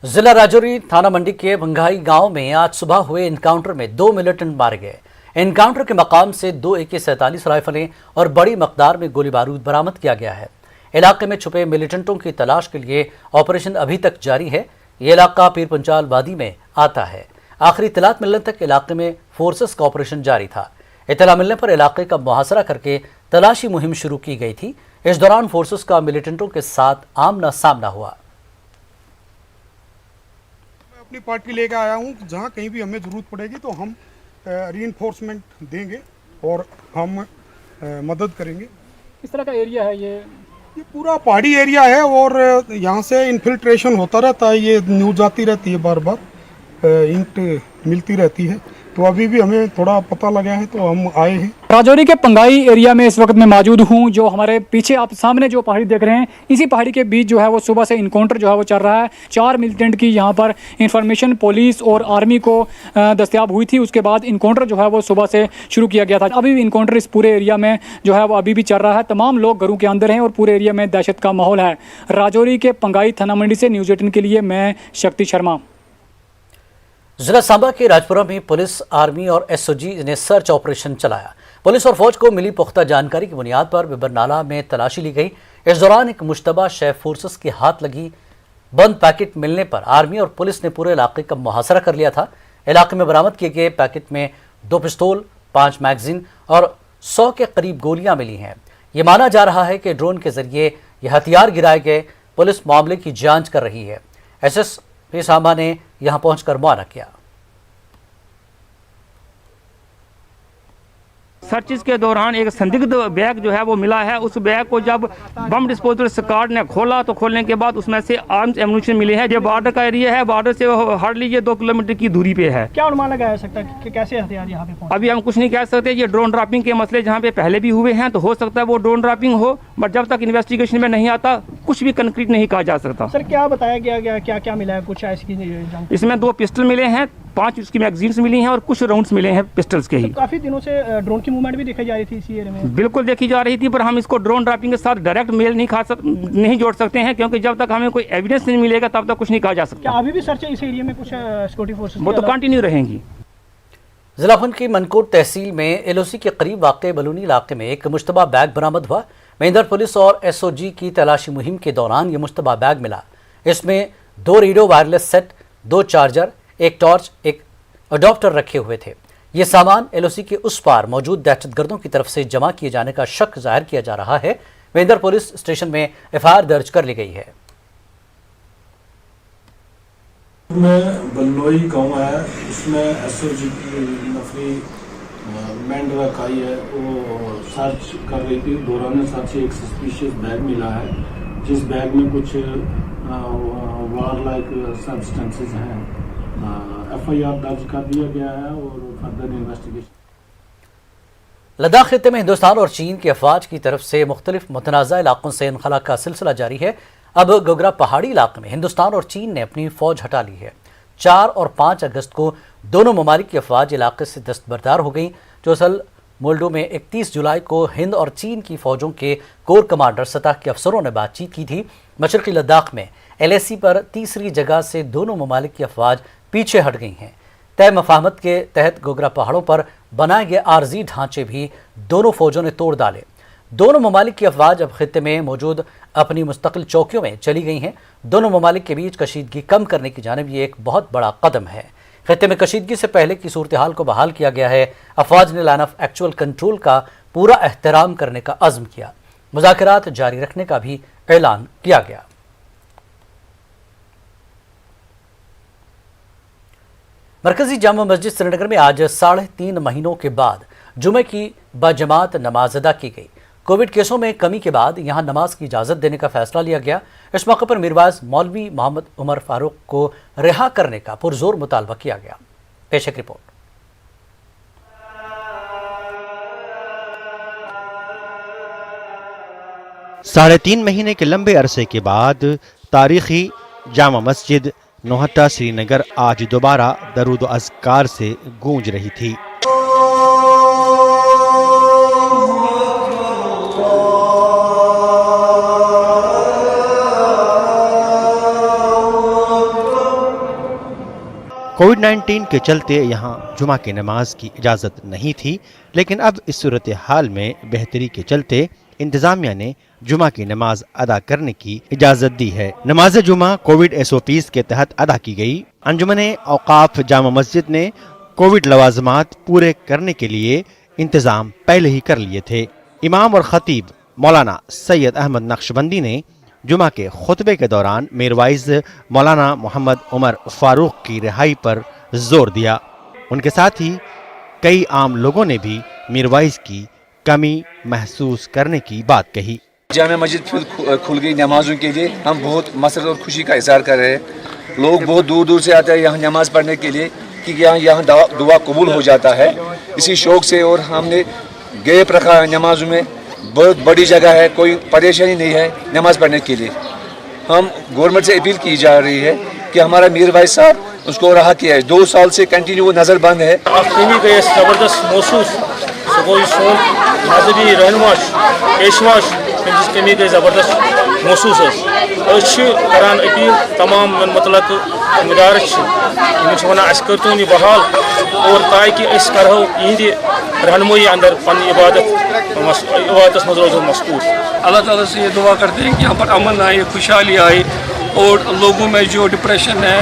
जिला राजौरी थाना मंडी के भंगाई गांव में आज सुबह हुए एनकाउंटर में 2 मिलिटेंट मारे गए। एनकाउंटर के मकाम से 2 AK-47 राइफलें और बड़ी मकदार में गोली बारूद बरामद किया गया है। इलाके में छुपे मिलिटेंटों की तलाश के लिए ऑपरेशन अभी तक जारी है। ये इलाका पीर पंचाल वादी में आता है। आखिरी इत्तलात मिलने तक इलाके में फोर्सेस का ऑपरेशन जारी था। इत्तला मिलने पर इलाके का मुहासरा करके तलाशी मुहिम शुरू की गई थी। इस दौरान फोर्सेस का मिलिटेंटों के साथ आमना सामना हुआ। अपनी पार्टी लेकर आया हूँ, जहाँ कहीं भी हमें ज़रूरत पड़ेगी तो हम रीइंफोर्समेंट देंगे और हम मदद करेंगे। किस तरह का एरिया है ये पूरा पहाड़ी एरिया है और यहाँ से इन्फिल्ट्रेशन होता रहता है। ये न्यूज़ आती रहती है, बार बार इंट मिलती रहती है, तो अभी भी हमें थोड़ा पता लगा है तो हम आए हैं। राजौरी के पंगाई एरिया में इस वक्त मैं मौजूद हूँ। जो हमारे पीछे आप सामने जो पहाड़ी देख रहे हैं, इसी पहाड़ी के बीच जो है वो सुबह से इनकाउंटर जो है वो चल रहा है। 4 मिलिटेंट की यहाँ पर इंफॉर्मेशन पुलिस और आर्मी को दस्तयाब हुई थी। उसके बाद इनकाउंटर जो है वो सुबह से शुरू किया गया था। अभी भी इनकाउंटर इस पूरे एरिया में जो है वो अभी भी चल रहा है। तमाम लोग घरों के अंदर हैं और पूरे एरिया में दहशत का माहौल है। राजौरी के पंगाई थाना मंडी से न्यूज़ 18 के लिए मैं शक्ति शर्मा। जिला सांबा के राजपुरा में पुलिस, आर्मी और SOG ने सर्च ऑपरेशन चलाया। पुलिस और फौज को मिली पुख्ता जानकारी की बुनियाद पर बिबरनाला में तलाशी ली गई। इस दौरान एक मुश्तबा शय फोर्सेस के हाथ लगी बंद पैकेट मिलने पर आर्मी और पुलिस ने पूरे इलाके का मुहासरा कर लिया था। इलाके में बरामद किए गए पैकेट में 2 पिस्तौल, 5 मैगजीन और 100 के करीब गोलियां मिली हैं। ये माना जा रहा है कि ड्रोन के जरिए ये हथियार गिराए गए। पुलिस मामले की जांच कर रही है। SSP सांबा ने यहां पहुंचकर मुआयना किया। सर्चिस के दौरान एक संदिग्ध बैग जो है वो मिला है। उस बैग को जब बम डिस्पोजल स्क्वाड ने खोला तो खोलने के बाद उसमें से आर्म्स एम्यूनिशन मिले हैं। जो बॉर्डर का एरिया है, बॉर्डर से हार्डली ये 2 किलोमीटर की दूरी पे है। क्या अनुमान लगाया सकता है कि कैसे हथियार यहाँ पे पहुंचे? अभी हम कुछ नहीं कह सकते। ये ड्रोन ड्रॉपिंग के मसले जहाँ पे पहले भी हुए हैं तो हो सकता है वो ड्रोन ड्रॉपिंग हो, बट जब तक इन्वेस्टिगेशन में नहीं आता कुछ भी कंक्रीट नहीं कहा जा सकता। सर क्या बताया गया, क्या क्या मिला है? कुछ ऐसी इसमें 2 पिस्टल मिले हैं, 5 उसकी मैगजीन्स मिली हैं और कुछ राउंड्स मिले हैं पिस्टल्स के ही। काफी दिनों से ड्रोन की मूवमेंट भी देखी जा रही थी इसी एरिया में। बिल्कुल देखी जा रही थी, पर हम इसको ड्रोन ड्रॉपिंग के साथ डायरेक्ट मेल नहीं जोड़ सकते हैं, क्योंकि जब तक हमें कोई एविडेंस नहीं मिलेगा तब तक कुछ नहीं कहा जा सकता। क्या अभी भी सर्च है इस एरिया में? कुछ सिक्योरिटी फोर्सेस वो तो कंटिन्यू रहेंगी। जिला खंड की मनकोट तहसील में LOC के करीब वाक़े बलूनी इलाके में एक मुश्तबा बैग बरामद हुआ। महिंदर पुलिस और SOG की तलाशी मुहिम के दौरान ये मुश्तबा बैग मिला। इसमें 2 radio wireless set, 2 charger, 1 torch, 1 adopter रखे हुए थे। ये सामान LOC के उस पार मौजूद दहशतगर्दों की तरफ से जमा किए जाने का शक जाहिर किया जा रहा है। महिंदर पुलिस स्टेशन में FIR दर्ज कर ली गई है। में बल्लोई गांव है, उसमें SOG की नफरी मैंडरा काई है, वो सर्च कर रही थी। दौरान सर्च एक सस्पिशियस बैग मिला है, जिस बैग में कुछ वार लाइक सब्सटेंसेस हैं। FIR दर्ज कर दिया गया है और फर्दर इन्वेस्टिगेशन। लद्दाख खित्ते में हिंदुस्तान और चीन की अफवाज की तरफ से मुख्तलिफ मुतनाज़ा इलाकों से इनखला का सिलसिला जारी है। अब गोगरा पहाड़ी इलाके में हिंदुस्तान और चीन ने अपनी फौज हटा ली है। 4 और 5 अगस्त को दोनों ममालिक की अफवाज इलाके से दस्तबरदार हो गई। चोसल मोल्डो में 31 जुलाई को हिंद और चीन की फौजों के कोर कमांडर सतह के अफसरों ने बातचीत की थी। मशरक़ी लद्दाख में LAC पर तीसरी जगह से दोनों ममालिक की अफवाज पीछे हट गई हैं। तय मफाहमत के तहत गोगरा पहाड़ों पर बनाए गए आर्जी ढांचे भी दोनों फौजों ने तोड़ डाले। दोनों ममालिक की अफवाज अब खित्ते में मौजूद अपनी मुस्तकिल चौकियों में चली गई हैं। दोनों ममालिक के बीच कशीदगी कम करने की जानिब ये एक बहुत बड़ा कदम है। खित्ते में कशीदगी से पहले की सूरत हाल को बहाल किया गया है। अफवाज ने लाइन ऑफ एक्चुअल कंट्रोल का पूरा एहतराम करने का अज़्म किया। मुज़ाकरात जारी रखने का भी ऐलान किया गया। मरकजी जामा मस्जिद श्रीनगर में आज 3.5 महीनों के बाद जुमे की बाजमात नमाज अदा की गई। कोविड केसों में कमी के बाद यहां नमाज की इजाज़त देने का फैसला लिया गया। इस मौके पर मीरवाइज मौलवी मोहम्मद उमर फारूक को रिहा करने का पुरजोर मुतालबा किया गया। पेश एक रिपोर्ट। साढ़े 3 महीने के लंबे अरसे के बाद तारीखी जामा मस्जिद नौहट्टा श्रीनगर आज दोबारा दरूद अज़कार से गूंज रही थी। कोविड-19 के चलते यहाँ जुमा की नमाज की इजाज़त नहीं थी, लेकिन अब इस सूरत हाल में बेहतरी के चलते इंतजामिया ने जुमा की नमाज अदा करने की इजाज़त दी है। नमाज जुमा कोविड SOPs के तहत अदा की गई। अंजुमन औकाफ जामा मस्जिद ने कोविड लवाजमात पूरे करने के लिए इंतजाम पहले ही कर लिए थे। इमाम और खतीब मौलाना सैयद अहमद नक्शबंदी ने जुमा के खुतबे के दौरान मीरवाइज मौलाना मोहम्मद उमर फारूक की रिहाई पर जोर दिया। उनके साथ ही कई आम लोगों ने भी मीरवाइज की कमी महसूस करने की बात कही। जामा मस्जिद फिर खुल गई नमाजों के लिए, हम बहुत मसरत और खुशी का इजहार कर रहे हैं। लोग बहुत दूर दूर से आते हैं यहाँ नमाज पढ़ने के लिए कि यहाँ दुआ कबूल हो जाता है, इसी शौक से। और हमने गैप रखा है नमाजों में, बहुत बड़ी जगह है, कोई परेशानी नहीं है नमाज पढ़ने के लिए। हम गवर्नमेंट से अपील की जा रही है कि हमारा मीर भाई साहब उसको रहा किया है, 2 साल से कंटिन्यू वो नजर बंद है। जबरदस्त महसूस सोन मजहबी रहनुमाश पेशवाश कमी गई जबरदस्त महसूस करान अपील तमाम मतलब उम्मीदवार वन कर बहाल और ताकि करो इहंद रहनुमाई अंदर पन्नी इबादत मज रोजो मसरूफ। अल्लाह ताला से ये दुआ करते हैं कि यहाँ पर अमन आए, खुशहाली आए और लोगों में जो डिप्रेशन है,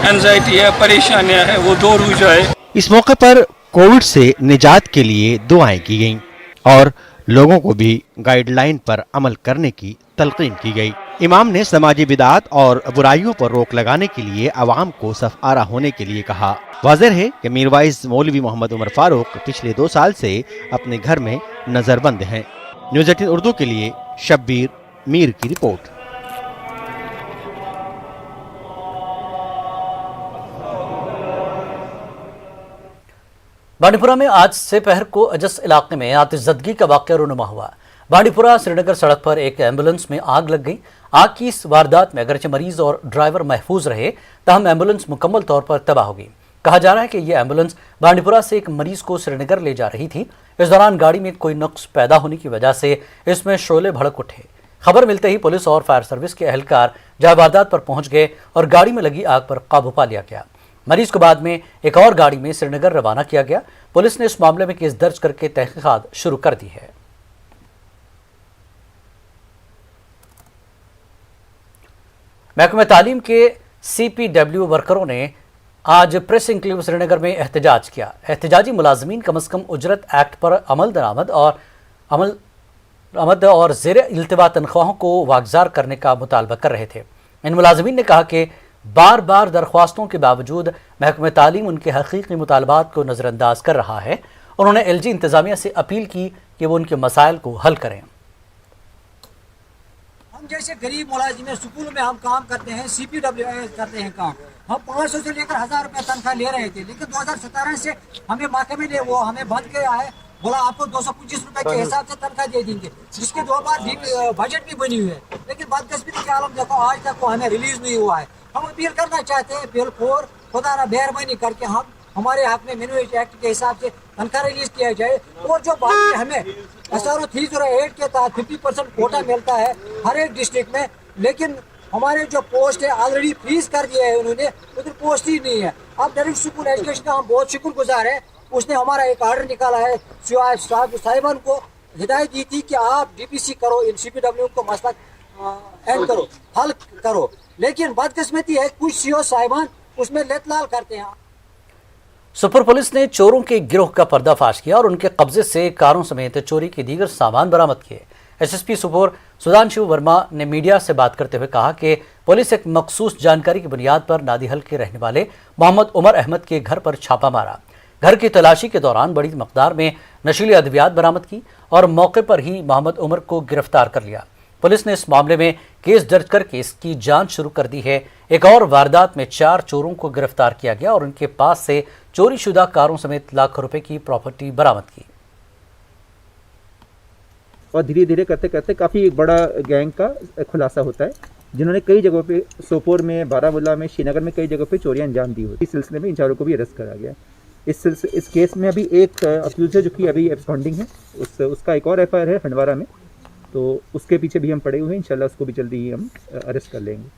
एंजाइटी है, परेशानियाँ हैं वो दूर हो जाए। इस मौके पर कोविड से निजात के लिए दुआएं की गईं और लोगों को भी गाइडलाइन पर अमल करने की तलकीन की गई। इमाम ने समाजी बिदात और बुराइयों पर रोक लगाने के लिए अवाम को सफ आरा होने के लिए कहा। वाज़ेह है कि मीरवाइज मौलवी मोहम्मद उमर फारूक पिछले 2 साल से अपने घर में नजरबंद हैं। न्यूज़ 18 उर्दू के लिए शब्बीर मीर की रिपोर्ट। बांडीपुरा में आज से पहर को अजस इलाके में आतिशज़दगी का वाक़या रूनुमा हुआ। बांडीपुरा श्रीनगर सड़क पर एक एम्बुलेंस में आग लग गई। आग की इस वारदात में अगरचे मरीज और ड्राइवर महफूज रहे, ताहम एम्बुलेंस मुकम्मल तौर पर तबाह हो गई। कहा जा रहा है कि यह एम्बुलेंस बांडीपुरा से एक मरीज को श्रीनगर ले जा रही थी। इस दौरान गाड़ी में कोई नुक्स पैदा होने की वजह से इसमें शोले भड़क उठे। खबर मिलते ही पुलिस और फायर सर्विस के एहलकार जहां वारदात पर पहुंच गए और गाड़ी में लगी आग पर काबू पा लिया गया। मरीज को बाद में एक और गाड़ी में श्रीनगर रवाना किया गया। पुलिस ने इस मामले में केस दर्ज करके तहकीकात शुरू कर दी है। महकमे तालीम के CPW वर्करों ने आज प्रेस इंक्लेव श्रीनगर में एहतजाज किया। एहतजाजी मुलाजमीन कम अज कम उजरत एक्ट पर अमल दरामद और ज़ेर इल्तिवा तनख्वाहों को वागजार करने का मुतालबा कर रहे थे। इन मुलाजमीन ने कहा कि बार बार दरख्वास्तों के बावजूद महकमे तालीम उनके हकीकी मुतालबात को नज़रअंदाज कर रहा है। उन्होंने LG इंतज़ामिया से अपील की कि वो उनके मसाइल को हल करें। हम जैसे गरीब मुलाजिम स्कूल में हम काम करते हैं, CPW करते हैं काम, हम 500 से लेकर 1000 रुपये तनख्वाह ले रहे थे, लेकिन 2017 से हमें महकमे ने वो हमें बंद किया है। बोला आपको 225 रुपए के हिसाब से तनख्वाह दे देंगे, जिसके 2 बार बजट भी बनी हुई है, लेकिन बदकिस्मती के आलम देखो आज तक वो हमें रिलीज नहीं हुआ है। हम अपील करना चाहते हैं बिल्कुल खुदा ना मेहरबानी करके हम हमारे हक में मिनिमम एक्ट के हिसाब से तनख्वाह रिलीज किया जाए। और जो बाकी हमें SRO 308 के तहत 50% कोटा मिलता है हर एक डिस्ट्रिक्ट में, लेकिन हमारे जो पोस्ट है ऑलरेडी फ्रीज कर दिया है उन्होंने, उधर पोस्ट ही नहीं है। अब डायरेक्ट स्कूल एजुकेशन का हम बहुत शुक्रगुजार है, उसने हमारा एक ऑर्डर निकाला है, साहिबान को हिदायत दी थी कि आप DPC करो, इन CPW को मसला एंड करो, हल करो, लेकिन बदकिस्मती है कुछ CO साहिबान उसमें लेतलाल करते हैं। सुपर पुलिस ने चोरों के गिरोह का पर्दाफाश किया और उनके कब्जे से कारों समेत चोरी के दीगर सामान बरामद किए। SSP सुपर सुधांशु वर्मा ने मीडिया से बात करते हुए कहा कि पुलिस एक मखसूस जानकारी की बुनियाद पर नादिहल के रहने वाले मोहम्मद उमर अहमद के घर पर छापा मारा। घर की तलाशी के दौरान बड़ी मकदार में नशीली अद्वियात बरामद की और मौके पर ही मोहम्मद उमर को गिरफ्तार कर लिया। पुलिस ने इस मामले में केस दर्ज करके इसकी जांच शुरू कर दी है। एक और वारदात में 4 चोरों को गिरफ्तार किया गया और उनके पास से चोरी शुदा कारों समेत लाखों रुपए की प्रॉपर्टी बरामद की। और धीरे धीरे करते करते काफ़ी एक बड़ा गैंग का खुलासा होता है, जिन्होंने कई जगहों पे सोपोर में, बारामूला में, श्रीनगर में कई जगहों पे चोरियां अंजाम दी हुई। इस सिलसिले में इन चारों को भी अरेस्ट करा गया। इस केस में अभी एक अक्यूज है जो कि अभी एब्सकॉन्डिंग है, उसका एक और FIR है हंडवारा में, तो उसके पीछे भी हम पड़े हुए हैं। इंशाल्लाह उसको भी जल्दी ही हम अरेस्ट कर लेंगे।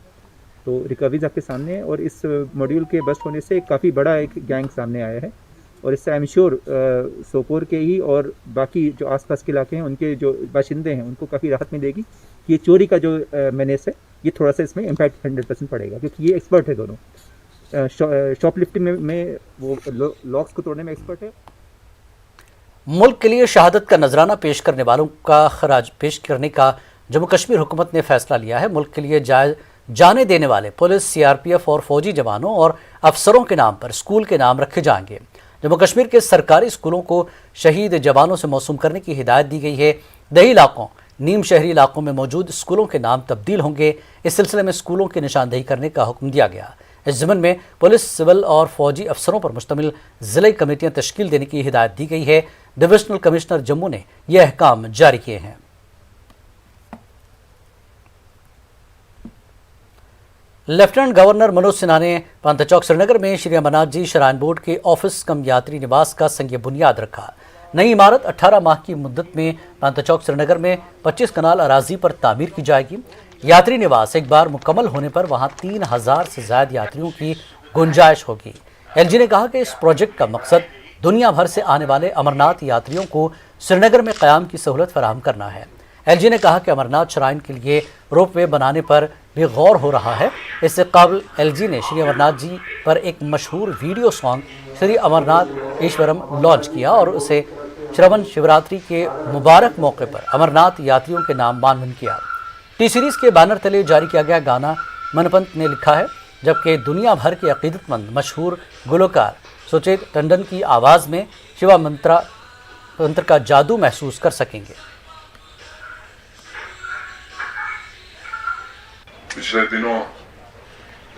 तो रिकवरीज आपके सामने है और इस मॉड्यूल के बस्ट होने से काफ़ी बड़ा एक गैंग सामने आया है और इससे आई एम श्योर सोपोर के ही और बाकी जो आसपास के इलाके हैं उनके जो बाशिंदे हैं उनको काफ़ी राहत मिलेगी कि ये चोरी का जो मैनेस है ये थोड़ा सा इसमें इम्पैक्ट 100% पड़ेगा क्योंकि ये एक्सपर्ट है दोनों शॉपलिफ्टिंग में वो लॉक्स को तोड़ने में एक्सपर्ट है। मुल्क के लिए शहादत का नजराना पेश करने वालों का खराज पेश करने का जम्मू कश्मीर हुकूमत ने फैसला लिया है। मुल्क के लिए जाने देने वाले पुलिस, सीआरपीएफ और फौजी जवानों और अफसरों के नाम पर स्कूल के नाम रखे जाएंगे। जम्मू कश्मीर के सरकारी स्कूलों को शहीद जवानों से मौसूम करने की हिदायत दी गई है। दही इलाकों, नीम शहरी इलाकों में मौजूद स्कूलों के नाम तब्दील होंगे। इस सिलसिले में स्कूलों की निशानदेही करने का हुक्म दिया गया। इस ज़िम्न में पुलिस, सिविल और फौजी अफसरों पर मुश्तमिल ज़िले कमेटियां तश्कील देने की हिदायत दी गई है। डिविजनल कमिश्नर जम्मू ने यह अहकाम जारी किए हैं। लेफ्टिनेंट गवर्नर मनोज सिन्हा ने पांता चौक श्रीनगर में श्री अमरनाथ जी श्राइन बोर्ड के ऑफिस कम यात्री निवास का संग बुनियाद रखा। नई इमारत 18 माह की मुद्दत में पांता चौक श्रीनगर में 25 कनाल अराजी पर तामीर की जाएगी। यात्री निवास एक बार मुकम्मल होने पर वहां 3000 से ज्यादा यात्रियों की गुंजाइश होगी। एलजी ने कहा कि इस प्रोजेक्ट का मकसद दुनिया भर से आने वाले अमरनाथ यात्रियों को श्रीनगर में क़याम की सहूलत फराहम करना है। एलजी ने कहा कि अमरनाथ श्राइन के लिए रोपवे बनाने पर भी गौर हो रहा है। इससे कबल एलजी ने श्री अमरनाथ जी पर एक मशहूर video song Shri Amarnath Ishwaram launch किया और उसे श्रवण शिवरात्रि के मुबारक मौके पर अमरनाथ यात्रियों के नाम मानवन किया। टी सीरीज़ के बैनर तले जारी किया गया गाना मनपंत ने लिखा है, जबकि दुनिया भर के अकीदतमंद मशहूर गुलकार सुचेत टंडन की आवाज़ में शिवा मंत्र का जादू महसूस कर सकेंगे। पिछले दिनों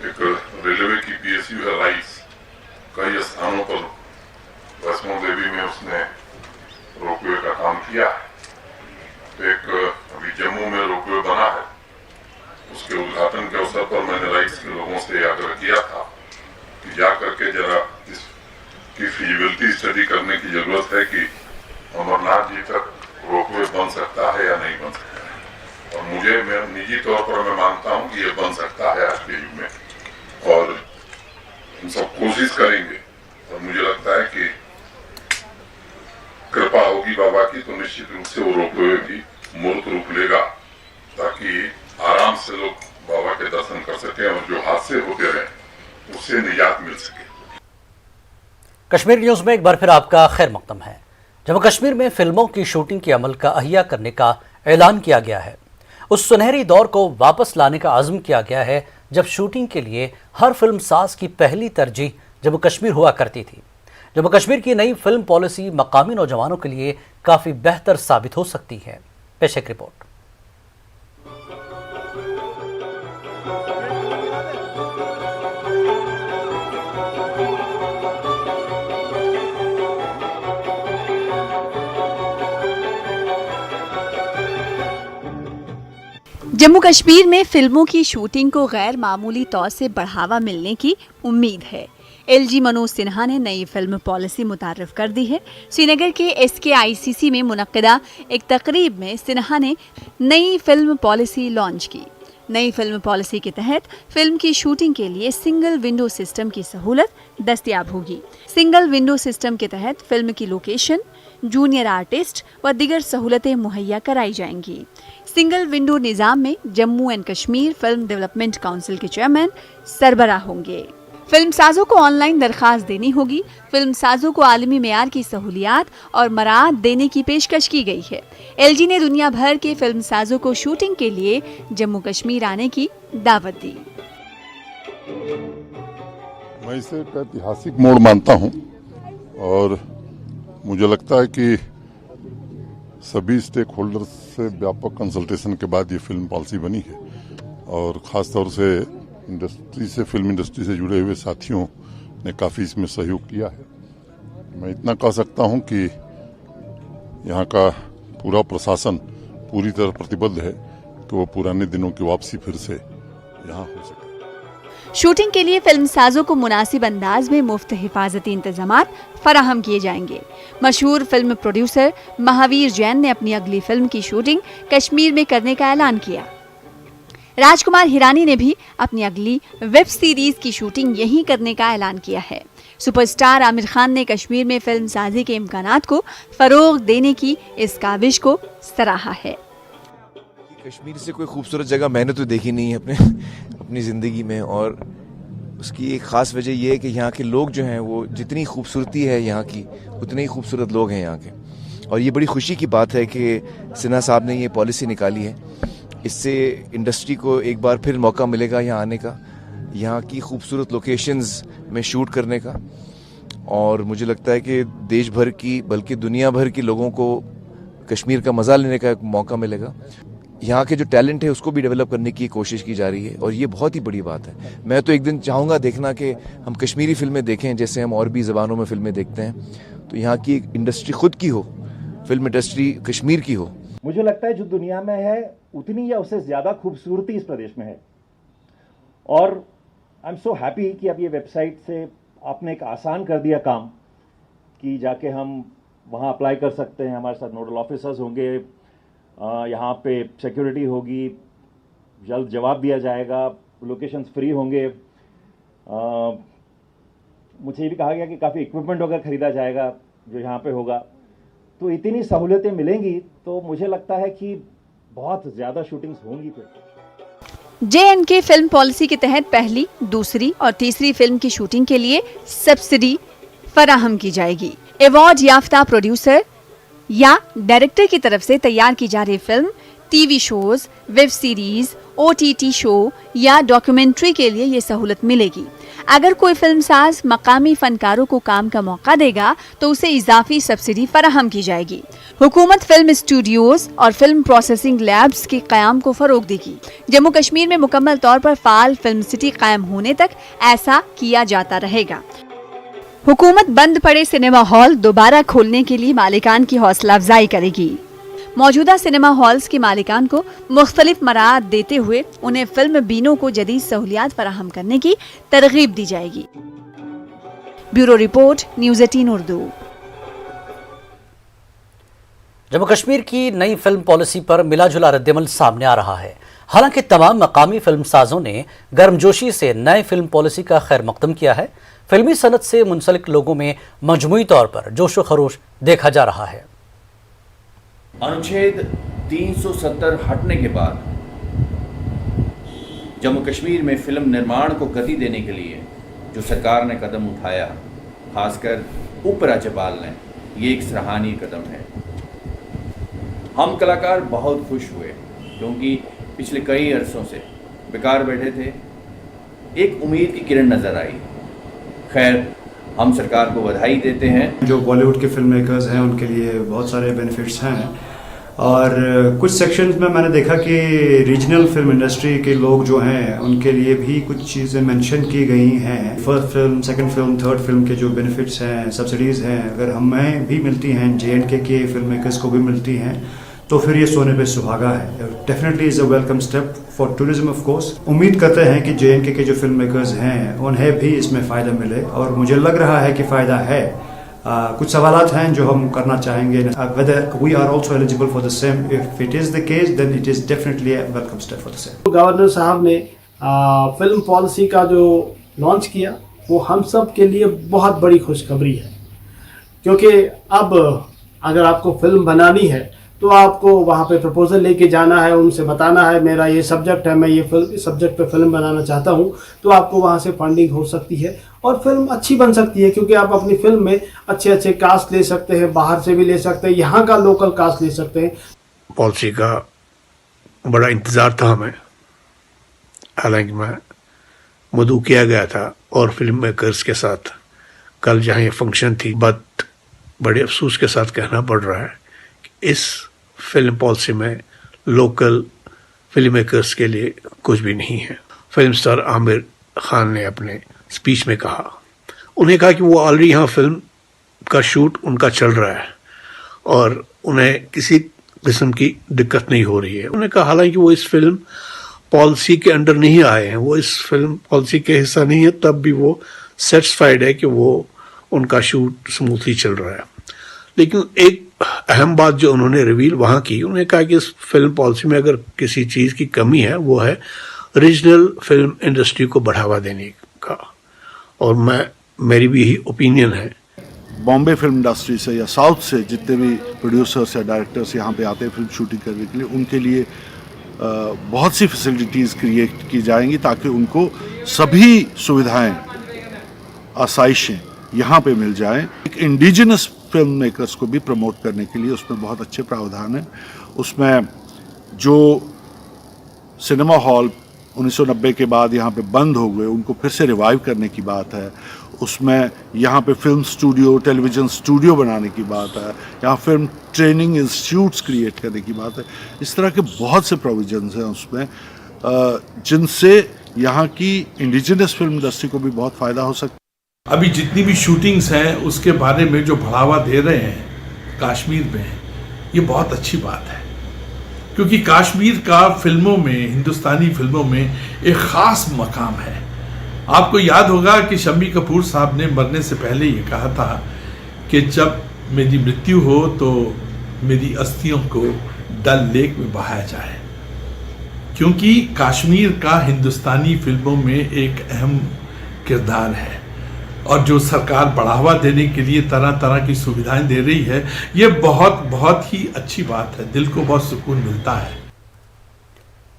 एक रेलवे की पीएसयू है राइस, कई स्थानों पर वैष्णो देवी में उसने रोपवे का काम किया है। एक अभी जम्मू में रोपवे बना है, उसके उद्घाटन के अवसर पर मैंने राइस के लोगों से आग्रह किया था कि जा करके जरा इसकी फिजिबिलिटी स्टडी करने की जरूरत है कि अमरनाथ जी तक रोपवे बन सकता है या नहीं बन सकता है। और मैं निजी तौर पर मैं मानता हूं कि ये बन सकता है आज के युग में, और हम सब कोशिश करेंगे। और मुझे लगता है कि कृपा होगी बाबा की तो निश्चित रूप से वो रोपवे भी मूर्त रूप लेगा, ताकि आराम से लोग बाबा के दर्शन कर सकें और जो हादसे होते रहे उससे निजात मिल सके। कश्मीर न्यूज़ में एक बार फिर आपका खैर मकदम है। जम्मू कश्मीर में फिल्मों की शूटिंग के अमल का अहिया करने का ऐलान किया गया है। उस सुनहरी दौर को वापस लाने का आज़म किया गया है जब शूटिंग के लिए हर फिल्म साज की पहली तरजीह जम्मू कश्मीर हुआ करती थी। जम्मू कश्मीर की नई फिल्म पॉलिसी मकामी नौजवानों के लिए काफ़ी बेहतर साबित हो सकती है। पेश एक रिपोर्ट। जम्मू कश्मीर में फिल्मों की शूटिंग को गैर मामूली तौर से बढ़ावा मिलने की उम्मीद है। एलजी मनोज सिन्हा ने नई फिल्म पॉलिसी मुतारफ कर दी है। श्रीनगर के SKICC में मुनक्किदा एक तकरीब में सिन्हा ने नई फिल्म पॉलिसी लॉन्च की। नई फिल्म पॉलिसी के तहत फिल्म की शूटिंग के लिए सिंगल विंडो सिस्टम की सहूलत दस्तयाब होगी। सिंगल विंडो सिस्टम के तहत फिल्म की लोकेशन, जूनियर आर्टिस्ट व दीगर सहूलतें मुहैया कराई जाएंगी। सिंगल विंडो निज़ाम में Jammu and Kashmir film development council के चेयरमैन सरबराह होंगे। फिल्म साजों को ऑनलाइन दरखास्त देनी होगी। फिल्म साजों को आलमी मेयार की सहूलियात और मराहत देने की पेशकश की गई है। एलजी ने दुनिया भर के फिल्म साजों को शूटिंग के लिए जम्मू कश्मीर आने की दावत दी। मैं इसे एक ऐतिहासिक मोड़ मानता हूं और मुझे लगता है कि सभी स्टेक होल्डर्स से व्यापक कंसल्टेशन के बाद ये फिल्म पॉलिसी बनी है और ख़ास तौर से इंडस्ट्री से, फिल्म इंडस्ट्री से जुड़े हुए साथियों ने काफ़ी इसमें सहयोग किया है। मैं इतना कह सकता हूं कि यहाँ का पूरा प्रशासन पूरी तरह प्रतिबद्ध है कि वो पुराने दिनों की वापसी फिर से यहाँ हो सके। शूटिंग के लिए फिल्म साजों को मुनासिब अंदाज में मुफ्त हिफाजती इंतजामात फराहम किए जाएंगे। मशहूर फिल्म प्रोड्यूसर महावीर जैन ने अपनी अगली फिल्म की शूटिंग कश्मीर में करने का ऐलान किया। राजकुमार हिरानी ने भी अपनी अगली वेब सीरीज की शूटिंग यहीं करने का ऐलान किया है। सुपरस्टार आमिर खान ने कश्मीर में फिल्म साजी के इम्कानात को फरोग देने की इस काविश को सराहा है। कश्मीर से कोई खूबसूरत जगह मैंने तो देखी नहीं है अपनी ज़िंदगी में, और उसकी एक ख़ास वजह यह है कि यहाँ के लोग जो हैं वो जितनी खूबसूरती है यहाँ की उतने ही खूबसूरत लोग हैं यहाँ के। और ये बड़ी खुशी की बात है कि सिन्हा साहब ने ये पॉलिसी निकाली है। इससे इंडस्ट्री को एक बार फिर मौका मिलेगा यहाँ आने का, यहाँ की खूबसूरत लोकेशंस में शूट करने का, और मुझे लगता है कि देश भर की बल्कि दुनिया भर के लोगों को कश्मीर का मज़ा लेने का एक मौका मिलेगा। यहाँ के जो टैलेंट है उसको भी डेवलप करने की कोशिश की जा रही है, और ये बहुत ही बड़ी बात है। मैं तो एक दिन चाहूँगा देखना कि हम कश्मीरी फिल्में देखें जैसे हम और भी ज़बानों में फिल्में देखते हैं, तो यहाँ की एक इंडस्ट्री खुद की हो, फिल्म इंडस्ट्री कश्मीर की हो। मुझे लगता है जो दुनिया में है उतनी या उससे ज़्यादा खूबसूरती इस प्रदेश में है, और आई एम सो हैप्पी कि अब ये वेबसाइट से आपने एक आसान कर दिया काम कि जाके हम वहाँ अप्लाई कर सकते हैं। हमारे साथ नोडल ऑफिसर्स होंगे, यहाँ पे सिक्योरिटी होगी, जल्द जवाब दिया जाएगा, लोकेशंस फ्री होंगे। मुझे ये भी कहा गया कि काफ़ी इक्विपमेंट वगैरह खरीदा जाएगा जो यहाँ पे होगा। तो इतनी सहूलियतें मिलेंगी तो मुझे लगता है कि बहुत ज़्यादा शूटिंग्स होंगी। फिर JNK फिल्म पॉलिसी के तहत पहली, दूसरी और तीसरी फिल्म की शूटिंग के लिए सब्सिडी फराहम की जाएगी। अवार्ड याफ्ता प्रोड्यूसर या डायरेक्टर की तरफ से तैयार की जा रही film, TV shows, web series, OTT show या डॉक्यूमेंट्री के लिए ये सहूलत मिलेगी। अगर कोई फिल्मसाज मकामी फनकारों को काम का मौका देगा तो उसे इजाफी सब्सिडी फराहम की जाएगी। हुकूमत फिल्म स्टूडियोज और फिल्म प्रोसेसिंग लैब्स के क़याम को फरोग देगी। जम्मू कश्मीर में मुकम्मल तौर पर फाल फिल्म सिटी कायम होने तक ऐसा किया जाता रहेगा। हुकूमत बंद पड़े सिनेमा हॉल दोबारा खोलने के लिए मालिकान की हौसला अफजाई करेगी। मौजूदा सिनेमा हॉल्स के मालिकान को मुख्तलिफ मराहत देते हुए उन्हें फिल्म बीनों को जदीद सहूलियात फराहम करने की तरगीब दी जाएगी। Bureau report, news 18 Urdu. Jammu Kashmir की नई फिल्म पॉलिसी पर मिलाजुला रद्दअमल सामने आ रहा है। हालांकि तमाम मकामी फिल्मसाजों ने गर्मजोशी से नए फिल्म पॉलिसी का खैर मकदम किया है। फिल्मी सनत से मुंसलिक लोगों में मजमूई तौर पर जोश व खरोश देखा जा रहा है। अनुच्छेद 370 हटने के बाद जम्मू कश्मीर में फिल्म निर्माण को गति देने के लिए जो सरकार ने कदम उठाया, खासकर उपराज्यपाल ने, ये एक सराहनीय कदम है। हम कलाकार बहुत खुश हुए क्योंकि पिछले कई अरसों से बेकार बैठे थे, एक उम्मीद की किरण नजर आई। खैर, हम सरकार को बधाई देते हैं। जो बॉलीवुड के फिल्म मेकर्स हैं उनके लिए बहुत सारे बेनिफिट्स हैं, और कुछ सेक्शंस में मैंने देखा कि रीजनल फिल्म इंडस्ट्री के लोग जो हैं उनके लिए भी कुछ चीज़ें मेंशन की गई हैं। First film, second film, third film के जो बेनिफिट्स हैं, सब्सिडीज़ हैं, अगर हमें भी मिलती हैं, JNK के फिल्म मेकर्स को भी मिलती हैं, तो फिर ये सोने पे सुहागा है। Definitely is a welcome step for tourism of course. उम्मीद करते हैं कि JNK के जो फिल्म मेकर्स हैं उन्हें भी इसमें फ़ायदा मिले, और मुझे लग रहा है कि फ़ायदा है। कुछ सवालात हैं जो हम करना चाहेंगे, whether we are also eligible for the same. If it is the case then it is definitely a welcome step for the same. Governor साहब ने फिल्म पॉलिसी का जो लॉन्च किया वो हम सब के लिए बहुत बड़ी खुशखबरी है, क्योंकि अब अगर आपको फिल्म बनानी है तो आपको वहाँ पे प्रपोजल लेके जाना है, उनसे बताना है मेरा ये सब्जेक्ट है, मैं ये इस सब्जेक्ट पे फिल्म बनाना चाहता हूँ, तो आपको वहाँ से फंडिंग हो सकती है और फिल्म अच्छी बन सकती है, क्योंकि आप अपनी फिल्म में अच्छे अच्छे कास्ट ले सकते हैं, बाहर से भी ले सकते हैं, यहाँ का लोकल कास्ट ले सकते हैं। पॉलिसी का बड़ा इंतज़ार था हमें, हालांकि मैं मदऊ किया गया था और फिल्म मेकर्स के साथ कल जहाँ ये फंक्शन थी, बड़े अफसोस के साथ कहना पड़ रहा है कि इस फिल्म पॉलिसी में लोकल फिल्म मेकर्स के लिए कुछ भी नहीं है। फिल्म स्टार आमिर खान ने अपने स्पीच में कहा, उन्हें कहा कि वो ऑलरेडी यहाँ फिल्म का शूट उनका चल रहा है और उन्हें किसी किस्म की दिक्कत नहीं हो रही है। उन्होंने कहा हालांकि वो इस फिल्म पॉलिसी के अंडर नहीं आए हैं, वो इस फिल्म पॉलिसी के हिस्सा नहीं है, तब भी वो सेटिस्फाइड है कि वो उनका शूट स्मूथली चल रहा है। लेकिन एक अहम बात जो उन्होंने रिवील वहाँ की, उन्होंने कहा कि इस फिल्म पॉलिसी में अगर किसी चीज़ की कमी है वो है रीजनल फिल्म इंडस्ट्री को बढ़ावा देने का, और मेरी भी यही ओपिनियन है। बॉम्बे फिल्म इंडस्ट्री से या साउथ से जितने भी प्रोड्यूसर्स या डायरेक्टर्स यहाँ पे आते हैं फिल्म शूटिंग करने के लिए, उनके लिए बहुत सी फैसिलिटीज़ क्रिएट की जाएंगी ताकि उनको सभी सुविधाएं, आसाइशें यहाँ पे मिल जाएं। एक इंडिजिनस फिल्म मेकर्स को भी प्रमोट करने के लिए उसमें बहुत अच्छे प्रावधान हैं। उसमें जो सिनेमा हॉल 1990 के बाद यहाँ पे बंद हो गए, उनको फिर से रिवाइव करने की बात है। उसमें यहाँ पे फिल्म स्टूडियो, टेलीविज़न स्टूडियो बनाने की बात है। यहाँ फिल्म ट्रेनिंग इंस्टीट्यूट्स क्रिएट करने की बात है। इस तरह के बहुत से प्रोविजंस हैं उसमें, जिनसे यहाँ की इंडिजिनस फिल्म इंडस्ट्री को भी बहुत फ़ायदा हो सकता है। अभी जितनी भी शूटिंग्स हैं उसके बारे में जो बढ़ावा दे रहे हैं कश्मीर में, ये बहुत अच्छी बात है, क्योंकि कश्मीर का फिल्मों में, हिंदुस्तानी फिल्मों में एक ख़ास मकाम है। आपको याद होगा कि शम्मी कपूर साहब ने मरने से पहले ये कहा था कि जब मेरी मृत्यु हो तो मेरी अस्थियों को डल लेक में बहाया जाए, क्योंकि कश्मीर का हिंदुस्तानी फिल्मों में एक अहम किरदार है। और जो सरकार बढ़ावा देने के लिए तरह तरह की सुविधाएं दे रही है, ये बहुत ही अच्छी बात है, दिल को बहुत सुकून मिलता है।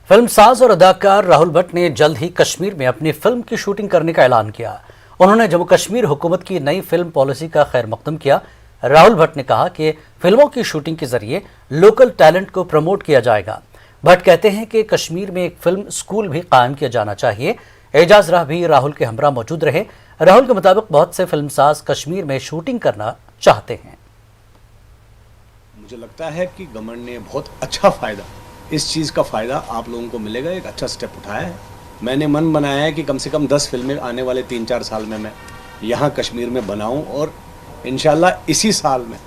फिल्मसाज और अदाकार राहुल भट्ट ने जल्द ही कश्मीर में अपनी फिल्म की शूटिंग करने का ऐलान किया। उन्होंने जम्मू कश्मीर हुकूमत की नई फिल्म पॉलिसी का खैर मकदम किया। राहुल भट्ट ने कहा कि फिल्मों की शूटिंग के जरिए लोकल टैलेंट को प्रमोट किया जाएगा। भट्ट कहते हैं कि कश्मीर में एक फिल्म स्कूल भी कायम किया जाना चाहिए। एजाज राह भी राहुल के हमरा मौजूद रहे। राहुल के मुताबिक बहुत से फिल्मसाज कश्मीर में शूटिंग करना चाहते हैं। मुझे लगता है कि गवर्नमेंट ने बहुत अच्छा फ़ायदा, इस चीज़ का फ़ायदा आप लोगों को मिलेगा, एक अच्छा स्टेप उठाया है। मैंने मन बनाया है कि कम से कम 10 फिल्में आने वाले 3-4 साल में मैं यहाँ कश्मीर में बनाऊँ, और इंशाल्लाह इसी साल में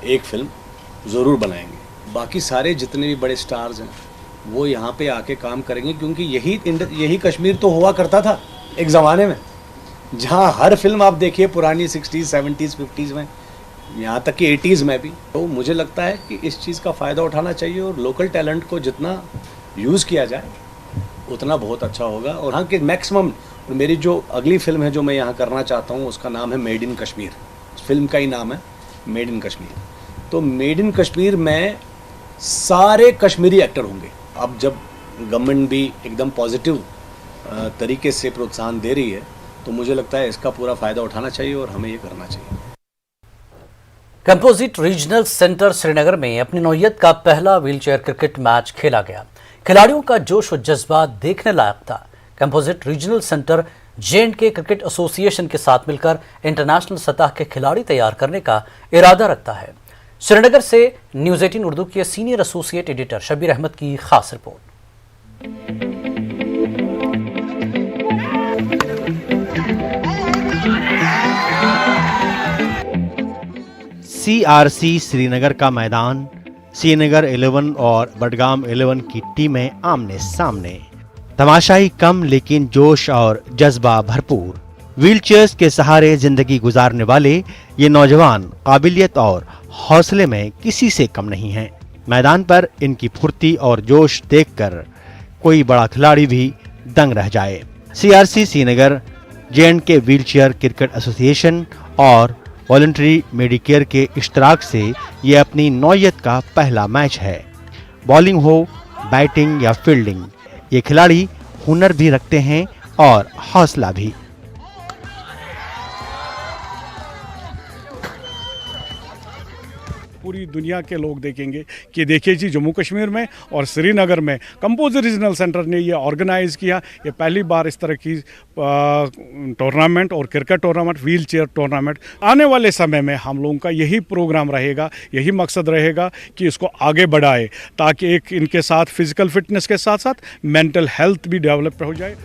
एक फ़िल्म ज़रूर बनाएंगे। बाकी सारे जितने भी बड़े स्टार्स हैं वो यहाँ पे आके काम करेंगे, क्योंकि यही कश्मीर तो हुआ करता था एक ज़माने में, जहाँ हर फिल्म आप देखिए पुरानी 60s, 70s, 50s में, यहाँ तक कि 80s में भी। तो मुझे लगता है कि इस चीज़ का फ़ायदा उठाना चाहिए, और लोकल टैलेंट को जितना यूज़ किया जाए उतना बहुत अच्छा होगा। और हाँ कि मैक्सिमम, मेरी जो अगली फिल्म है जो मैं यहाँ करना चाहता हूँ उसका नाम है मेड इन कश्मीर। फिल्म का ही नाम है मेड इन कश्मीर। तो मेड इन कश्मीर में सारे कश्मीरी एक्टर होंगे। अब जब गवर्नमेंट भी एकदम पॉजिटिव तरीके से प्रोत्साहन दे रही है, तो मुझे लगता है इसका पूरा फ़ायदा उठाना चाहिए और हमें ये करना चाहिए। कंपोजिट रीजनल सेंटर श्रीनगर में अपनी नौयत का पहला व्हीलचेयर क्रिकेट मैच खेला गया। खिलाड़ियों का जोश और जज्बा देखने लायक था। Composite regional centre J&K cricket association के साथ मिलकर इंटरनेशनल सतह के खिलाड़ी तैयार करने का इरादा रखता है। श्रीनगर से न्यूज़ 18 उर्दू के senior associate editor Shabir Ahmed की खास रिपोर्ट। CRC श्रीनगर का मैदान, श्रीनगर 11 और बडगाम 11 की टीमें आमने सामने। तमाशाई कम लेकिन जोश और जज्बा भरपूर। व्हीलचेयर्स के सहारे जिंदगी गुजारने वाले ये नौजवान काबिलियत और हौसले में किसी से कम नहीं हैं। मैदान पर इनकी फुर्ती और जोश देखकर कोई बड़ा खिलाड़ी भी दंग रह जाए। CRC Srinagar, J&K wheelchair cricket association और वॉलंटरी मेडिकेयर के इश्तराक से ये अपनी नौयत का पहला मैच है। बॉलिंग हो, बैटिंग या फील्डिंग, ये खिलाड़ी हुनर भी रखते हैं और हौसला भी। पूरी दुनिया के लोग देखेंगे कि देखिए जी, जम्मू कश्मीर में और श्रीनगर में कंपोजिट रीजनल सेंटर ने ये ऑर्गेनाइज़ किया। ये पहली बार इस तरह की टूर्नामेंट और cricket tournament, wheel chair tournament. आने वाले समय में हम लोगों का यही प्रोग्राम रहेगा, यही मकसद रहेगा कि इसको आगे बढ़ाए, ताकि एक इनके साथ फिजिकल फिटनेस के साथ साथ मेंटल हेल्थ भी डेवलप हो जाए।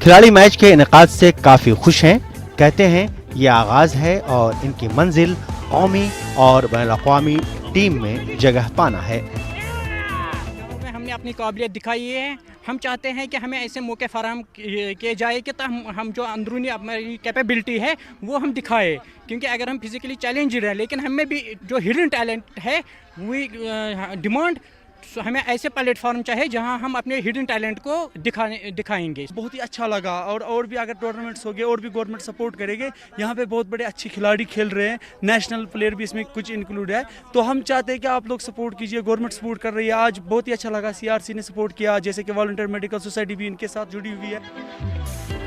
खिलाड़ी मैच के इनेकाद से काफ़ी खुश हैं। कहते हैं ये आगाज़ है और इनकी मंजिल कौमी और बैनुल-अक़वामी टीम में जगह पाना है। हमने अपनी काबिलियत दिखाई है, हम चाहते हैं कि हमें ऐसे मौके फराहम किए जाए कि हम जो अंदरूनी हमारी कैपेबिलिटी है वो हम दिखाए, क्योंकि अगर हम फिजिकली चैलेंज्ड हैं लेकिन हमें भी जो हिडन टैलेंट है वी डिमांड हमें ऐसे प्लेटफॉर्म चाहिए जहां हम अपने हिडन टैलेंट को दिखाएंगे। बहुत ही अच्छा लगा और भी अगर टूर्नामेंट्स हो गए और भी गवर्नमेंट सपोर्ट करेंगे। यहाँ पे बहुत बड़े अच्छे खिलाड़ी खेल रहे हैं, नेशनल प्लेयर भी इसमें कुछ इंक्लूड है, तो हम चाहते हैं कि आप लोग सपोर्ट कीजिए। गवर्नमेंट सपोर्ट कर रही है। आज बहुत ही अच्छा लगा, CRC ने सपोर्ट किया, जैसे कि वॉलंटियर मेडिकल सोसाइटी भी इनके साथ जुड़ी हुई है।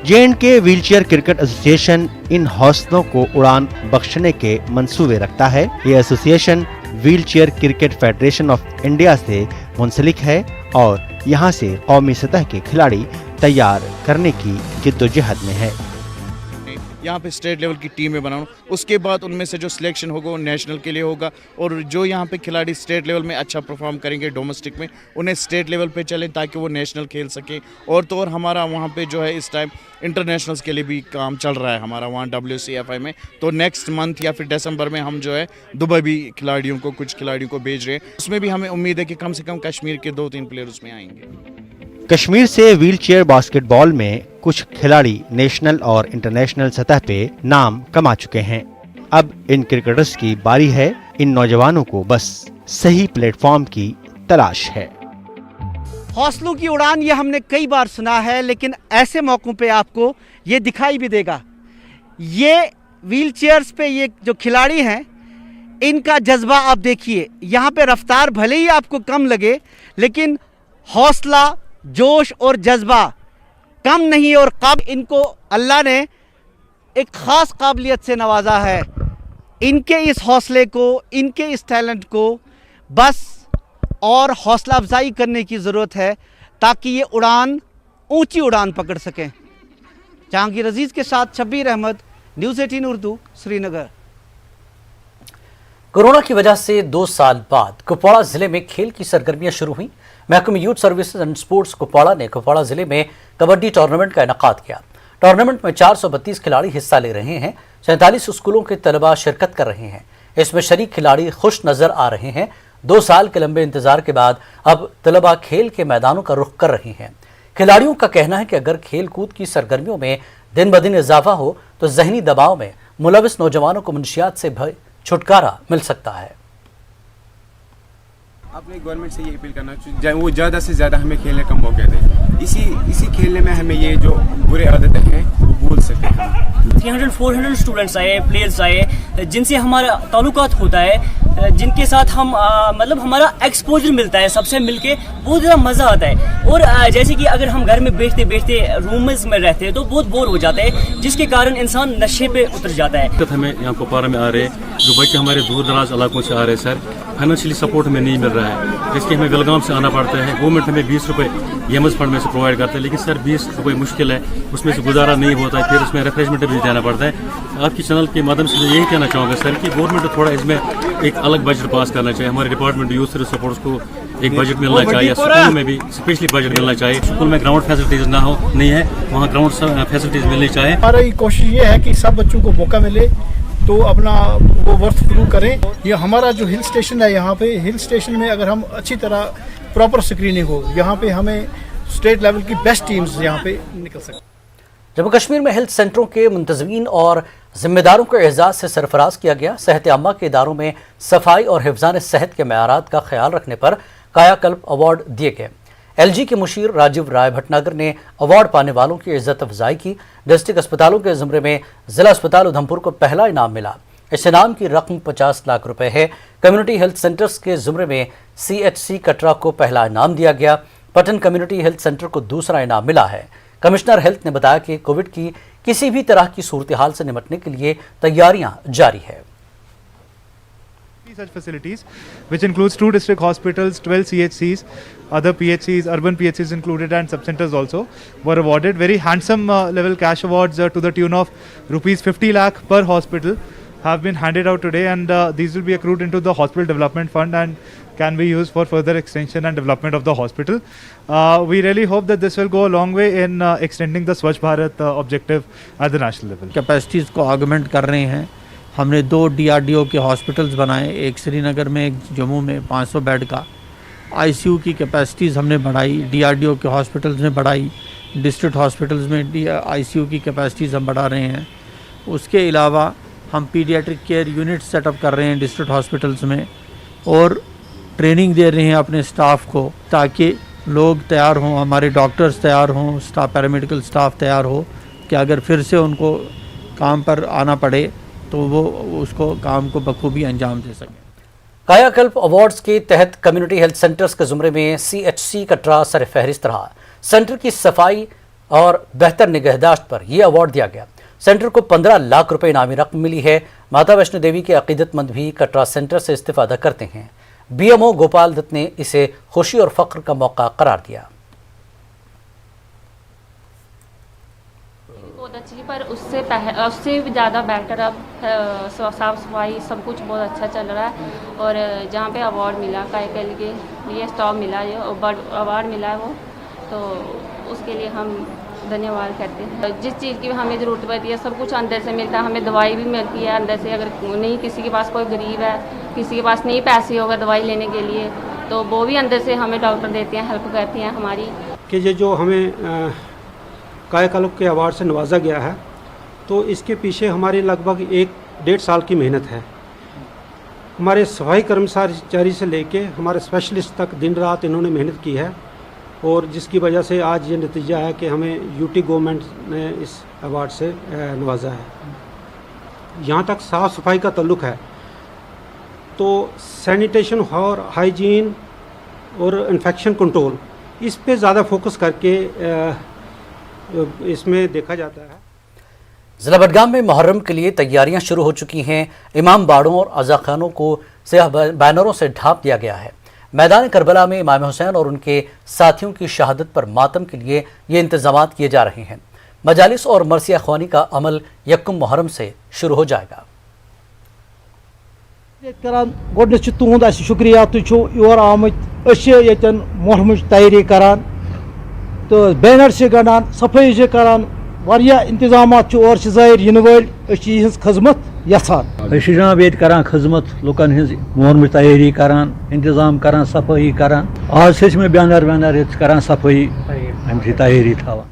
J&K wheelchair cricket association in हौसलों को उड़ान बख्शने के मंसूबे रखता है। ये association wheelchair cricket federation of India से मुंसलिक है और यहाँ से कौमी सतह के खिलाड़ी तैयार करने की जिद्दोजहद में है। यहाँ पे स्टेट लेवल की टीमें बनाऊँ, उसके बाद उनमें से जो सिलेक्शन होगा वो नेशनल के लिए होगा, और जो यहाँ पे खिलाड़ी स्टेट लेवल में अच्छा परफॉर्म करेंगे डोमेस्टिक में, उन्हें स्टेट लेवल पे चलें ताकि वो नेशनल खेल सकें। और तो और हमारा वहाँ पे जो है इस टाइम इंटरनेशनल्स के लिए भी काम चल रहा है हमारा वहाँ WCFI में, तो नेक्स्ट मंथ या फिर दिसंबर में हम जो है दुबई भी खिलाड़ियों को कुछ खिलाड़ियों को भेज रहे हैं। उसमें भी हमें उम्मीद है कि कम से कम कश्मीर के 2-3 प्लेयर उसमें आएंगे। कश्मीर से व्हीलचेयर बास्केटबॉल में कुछ खिलाड़ी नेशनल और इंटरनेशनल सतह पे नाम कमा चुके हैं। अब इन क्रिकेटर्स की बारी है, इन नौजवानों को बस सही प्लेटफॉर्म की तलाश है। हौसलों की उड़ान ये हमने कई बार सुना है, लेकिन ऐसे मौकों पे आपको ये दिखाई भी देगा। ये व्हीलचेयर्स पे ये जो खिलाड़ी हैं इनका जज्बा आप देखिए। यहाँ पे रफ्तार भले ही आपको कम लगे, लेकिन हौसला, जोश और जज्बा कम नहीं, और इनको अल्लाह ने एक ख़ास काबिलियत से नवाजा है। इनके इस हौसले को, इनके इस टैलेंट को बस और हौसला अफजाई करने की ज़रूरत है ताकि ये उड़ान ऊंची उड़ान पकड़ सकें। जहांगीर अजीज़ के साथ शब्बीर अहमद, न्यूज़ 18 उर्दू, श्रीनगर। कोरोना की वजह से 2 साल बाद कुपवाड़ा जिले में खेल की सरगर्मियां शुरू हुई। महकमा youth services and sports Kupwara ने कुपवाड़ा जिले में कबड्डी टूर्नामेंट का इनेकाद किया। टूर्नामेंट में 432 खिलाड़ी हिस्सा ले रहे हैं। 47 स्कूलों के तलबा शिरकत कर रहे हैं। इसमें शरीक खिलाड़ी खुश नजर आ रहे हैं। 2 साल के लंबे इंतजार के बाद अब तलबा खेल के मैदानों का रुख कर रहे हैं। खिलाड़ियों का कहना है कि अगर खेल कूद की सरगर्मियों में दिन ब दिन इजाफा हो तो जहनी दबाव में मुलविस नौजवानों को मुंशियात से छुटकारा मिल सकता है। अपने गवर्नमेंट से ये अपील करना चाहिए वो ज़्यादा से ज़्यादा हमें खेलने का मौका दें। इसी खेलने में हमें ये जो बुरे आदतें हैं वो भूल सकते हैं। 300-400 स्टूडेंट्स आए, प्लेयर्स आए, जिनसे हमारा ताल्लुकात होता है, जिनके साथ हम मतलब हमारा एक्सपोजर मिलता है, सबसे मिलके बहुत ज़्यादा मज़ा आता है। और जैसे कि अगर हम घर में बैठते बैठते रूम्स में रहते हैं तो बहुत बोर हो जाते हैं, जिसके कारण इंसान नशे पे उतर जाता है। हमें यहाँ कुपवाड़ा में आ रहे जो बच्चे हमारे दूर दराज इलाकों से आ रहे हैं सर, फाइनेंशियली सपोर्ट हमें नहीं मिल रहा है, जिसके हमें बेलगाम से आना पड़ता है। गवर्नमेंट हमें 20 रुपये EMS फंड में से प्रोवाइड करता है, लेकिन सर 20 रुपये मुश्किल है, उसमें से गुजारा नहीं होता है, फिर उसमें रिफ्रेशमेंट भी देना पड़ता है। आपकी चैनल के माध्यम से यही कहना चाहूँगा सर कि गवर्नमेंट को थोड़ा इसमें एक अलग बजट पास करना चाहिए। हमारे डिपार्टमेंट यूथ सर्विस सपोर्ट्स को एक बजट मिलना चाहिए, स्कूल में भी स्पेशली बजट मिलना चाहिए। स्कूल में ग्राउंड फैसिलिटीज ना हो नहीं है, वहाँ ग्राउंड फैसिलिटीज मिलनी चाहिए। हमारी कोशिश ये है कि सब बच्चों को मौका मिले तो अपना वो वर्थ प्रूव करें। ये हमारा जो हिल स्टेशन है, यहाँ पे हिल स्टेशन में अगर हम अच्छी तरह प्रॉपर स्क्रीनिंग हो, यहाँ पे हमें स्टेट लेवल की बेस्ट टीम्स यहाँ पे निकल सकती। जम्मू कश्मीर में हेल्थ सेंटरों के मुंतजमीन और जिम्मेदारों को एजाज से सरफराज किया गया। सेहत आम्मा के इदारों में सफाई और हिफ्जान सेहत के मेयारात का ख्याल रखने पर कायाकल्प अवार्ड दिए गए। LG के मुशीर राजीव राय भटनागर ने अवार्ड पाने वालों की इज्जत अफजाई की। डिस्ट्रिक्ट अस्पतालों के ज़ुमरे में जिला अस्पताल उधमपुर को पहला इनाम मिला। इस इनाम की रकम 50 लाख रुपए है। कम्युनिटी हेल्थ सेंटर्स के ज़ुमरे में CHC कटरा को पहला इनाम दिया गया। पटन कम्युनिटी हेल्थ सेंटर को दूसरा इनाम मिला है। कमिश्नर हेल्थ ने बताया कि कोविड की किसी भी तरह की सूरत हाल से निपटने के लिए तैयारियां जारी है। Such facilities, which includes 2 district hospitals, 12 CHCs, other PHCs, urban PHCs included, and subcenters also were awarded very handsome level cash awards to the tune of rupees 50 lakh per hospital have been handed out today, and these will be accrued into the hospital development fund and can be used for further extension and development of the hospital. We really hope that this will go a long way in extending the Swachh Bharat objective at the national level. Capacities को augment कर रहे हैं। हमने 2 DRDO के hospitals बनाए, एक श्रीनगर में, एक जम्मू में 500 बेड का, आईसीयू की कैपेसिटीज़ हमने बढ़ाई, डीआरडीओ के हॉस्पिटल्स में बढ़ाई, डिस्ट्रिक्ट हॉस्पिटल्स में आईसीयू की कैपेसिटीज़ हम बढ़ा रहे हैं। उसके अलावा हम पीडियाट्रिक केयर यूनिट सेटअप कर रहे हैं डिस्ट्रिक्ट हॉस्पिटल्स में और ट्रेनिंग दे रहे हैं अपने स्टाफ को ताकि लोग तैयार हों, हमारे डॉक्टर्स तैयार हों, स्टाफ पैरामेडिकल स्टाफ तैयार हो कि अगर फिर से उनको काम पर आना पड़े तो वो उसको काम को बखूबी अंजाम दे सकें। कायाकल्प अवार्ड्स के तहत कम्युनिटी हेल्थ सेंटर्स के जुमरे में CHC कटरा सरफहरिस्त रहा। सेंटर की सफाई और बेहतर निगहदाश्त पर यह अवार्ड दिया गया। सेंटर को 15 लाख रुपए इनामी रकम मिली है। माता वैष्णो देवी के अकीदतमंद भी कटरा सेंटर से इस्तिफादा करते हैं। BMO गोपाल दत्त ने इसे खुशी और फख्र का मौका करार दिया। बहुत अच्छी, पर उससे भी ज़्यादा बेटर अब साफ़ सफाई सब कुछ बहुत अच्छा चल रहा है। और जहाँ पे अवार्ड मिला कायाकल्प के लिए स्टॉक मिला, जो अवार्ड मिला है वो, तो उसके लिए हम धन्यवाद करते हैं। जिस चीज़ की हमें ज़रूरत पड़ती है सब कुछ अंदर से मिलता है। हमें दवाई भी मिलती है अंदर से। अगर नहीं, किसी के पास कोई गरीब है, किसी के पास नहीं पैसे होगा दवाई लेने के लिए, तो वो भी अंदर से हमें डॉक्टर देते हैं, हेल्प करते हैं हमारी। कि ये जो हमें कायाकल्प के अवार्ड से नवाजा गया है, तो इसके पीछे हमारी लगभग 1-1.5 साल की मेहनत है। हमारे सफाई कर्मचारी से लेके हमारे स्पेशलिस्ट तक दिन रात इन्होंने मेहनत की है और जिसकी वजह से आज ये नतीजा है कि हमें यूटी गवर्नमेंट ने इस अवार्ड से नवाजा है। यहाँ तक साफ़ सफाई का ताल्लुक़ है तो सैनिटेशन और हाइजीन और इन्फेक्शन कंट्रोल, इस पे ज़्यादा फोकस करके इसमें देखा जाता है। जिला बडगाम में मुहर्रम के लिए तैयारियां शुरू हो चुकी हैं। इमाम बाड़ों और अज़ाखानों को सियाह बैनरों से ढांप दिया गया है। मैदान करबला में इमाम हुसैन और उनके साथियों की शहादत पर मातम के लिए ये इंतजाम किए जा रहे हैं। मजालिस और मरसिया ख्वानी का अमल 1 मुहर्रम से शुरू हो जाएगा। तुंद शुक्रिया, तुर आमत मुहर्रम तैयारी करान तो बैनर से गंडान, सफाई से करान, वारिया इंतजाम और जाहिर इन वल खजमत यसान जनाब ये करान खजमत लुकन हज मुहर्रम तैयारी करान, इंतजाम करान, सफाई करान। आज में बैनर वैनर करान सफाई अमि तैयारी थावान।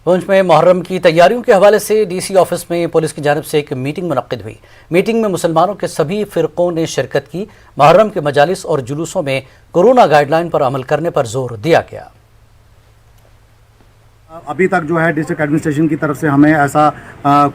पुंछ में मुहर्रम की तैयारियों के हवाले से DC ऑफिस में पुलिस की जानिब से एक मीटिंग मुनक्किद हुई। मीटिंग में मुसलमानों के सभी फ़िरक़ों ने शिरकत की। मुहर्रम के मजालिस और जुलूसों में कोरोना गाइडलाइन पर अमल करने पर जोर दिया गया। अभी तक जो है डिस्ट्रिक्ट एडमिनिस्ट्रेशन की तरफ से हमें ऐसा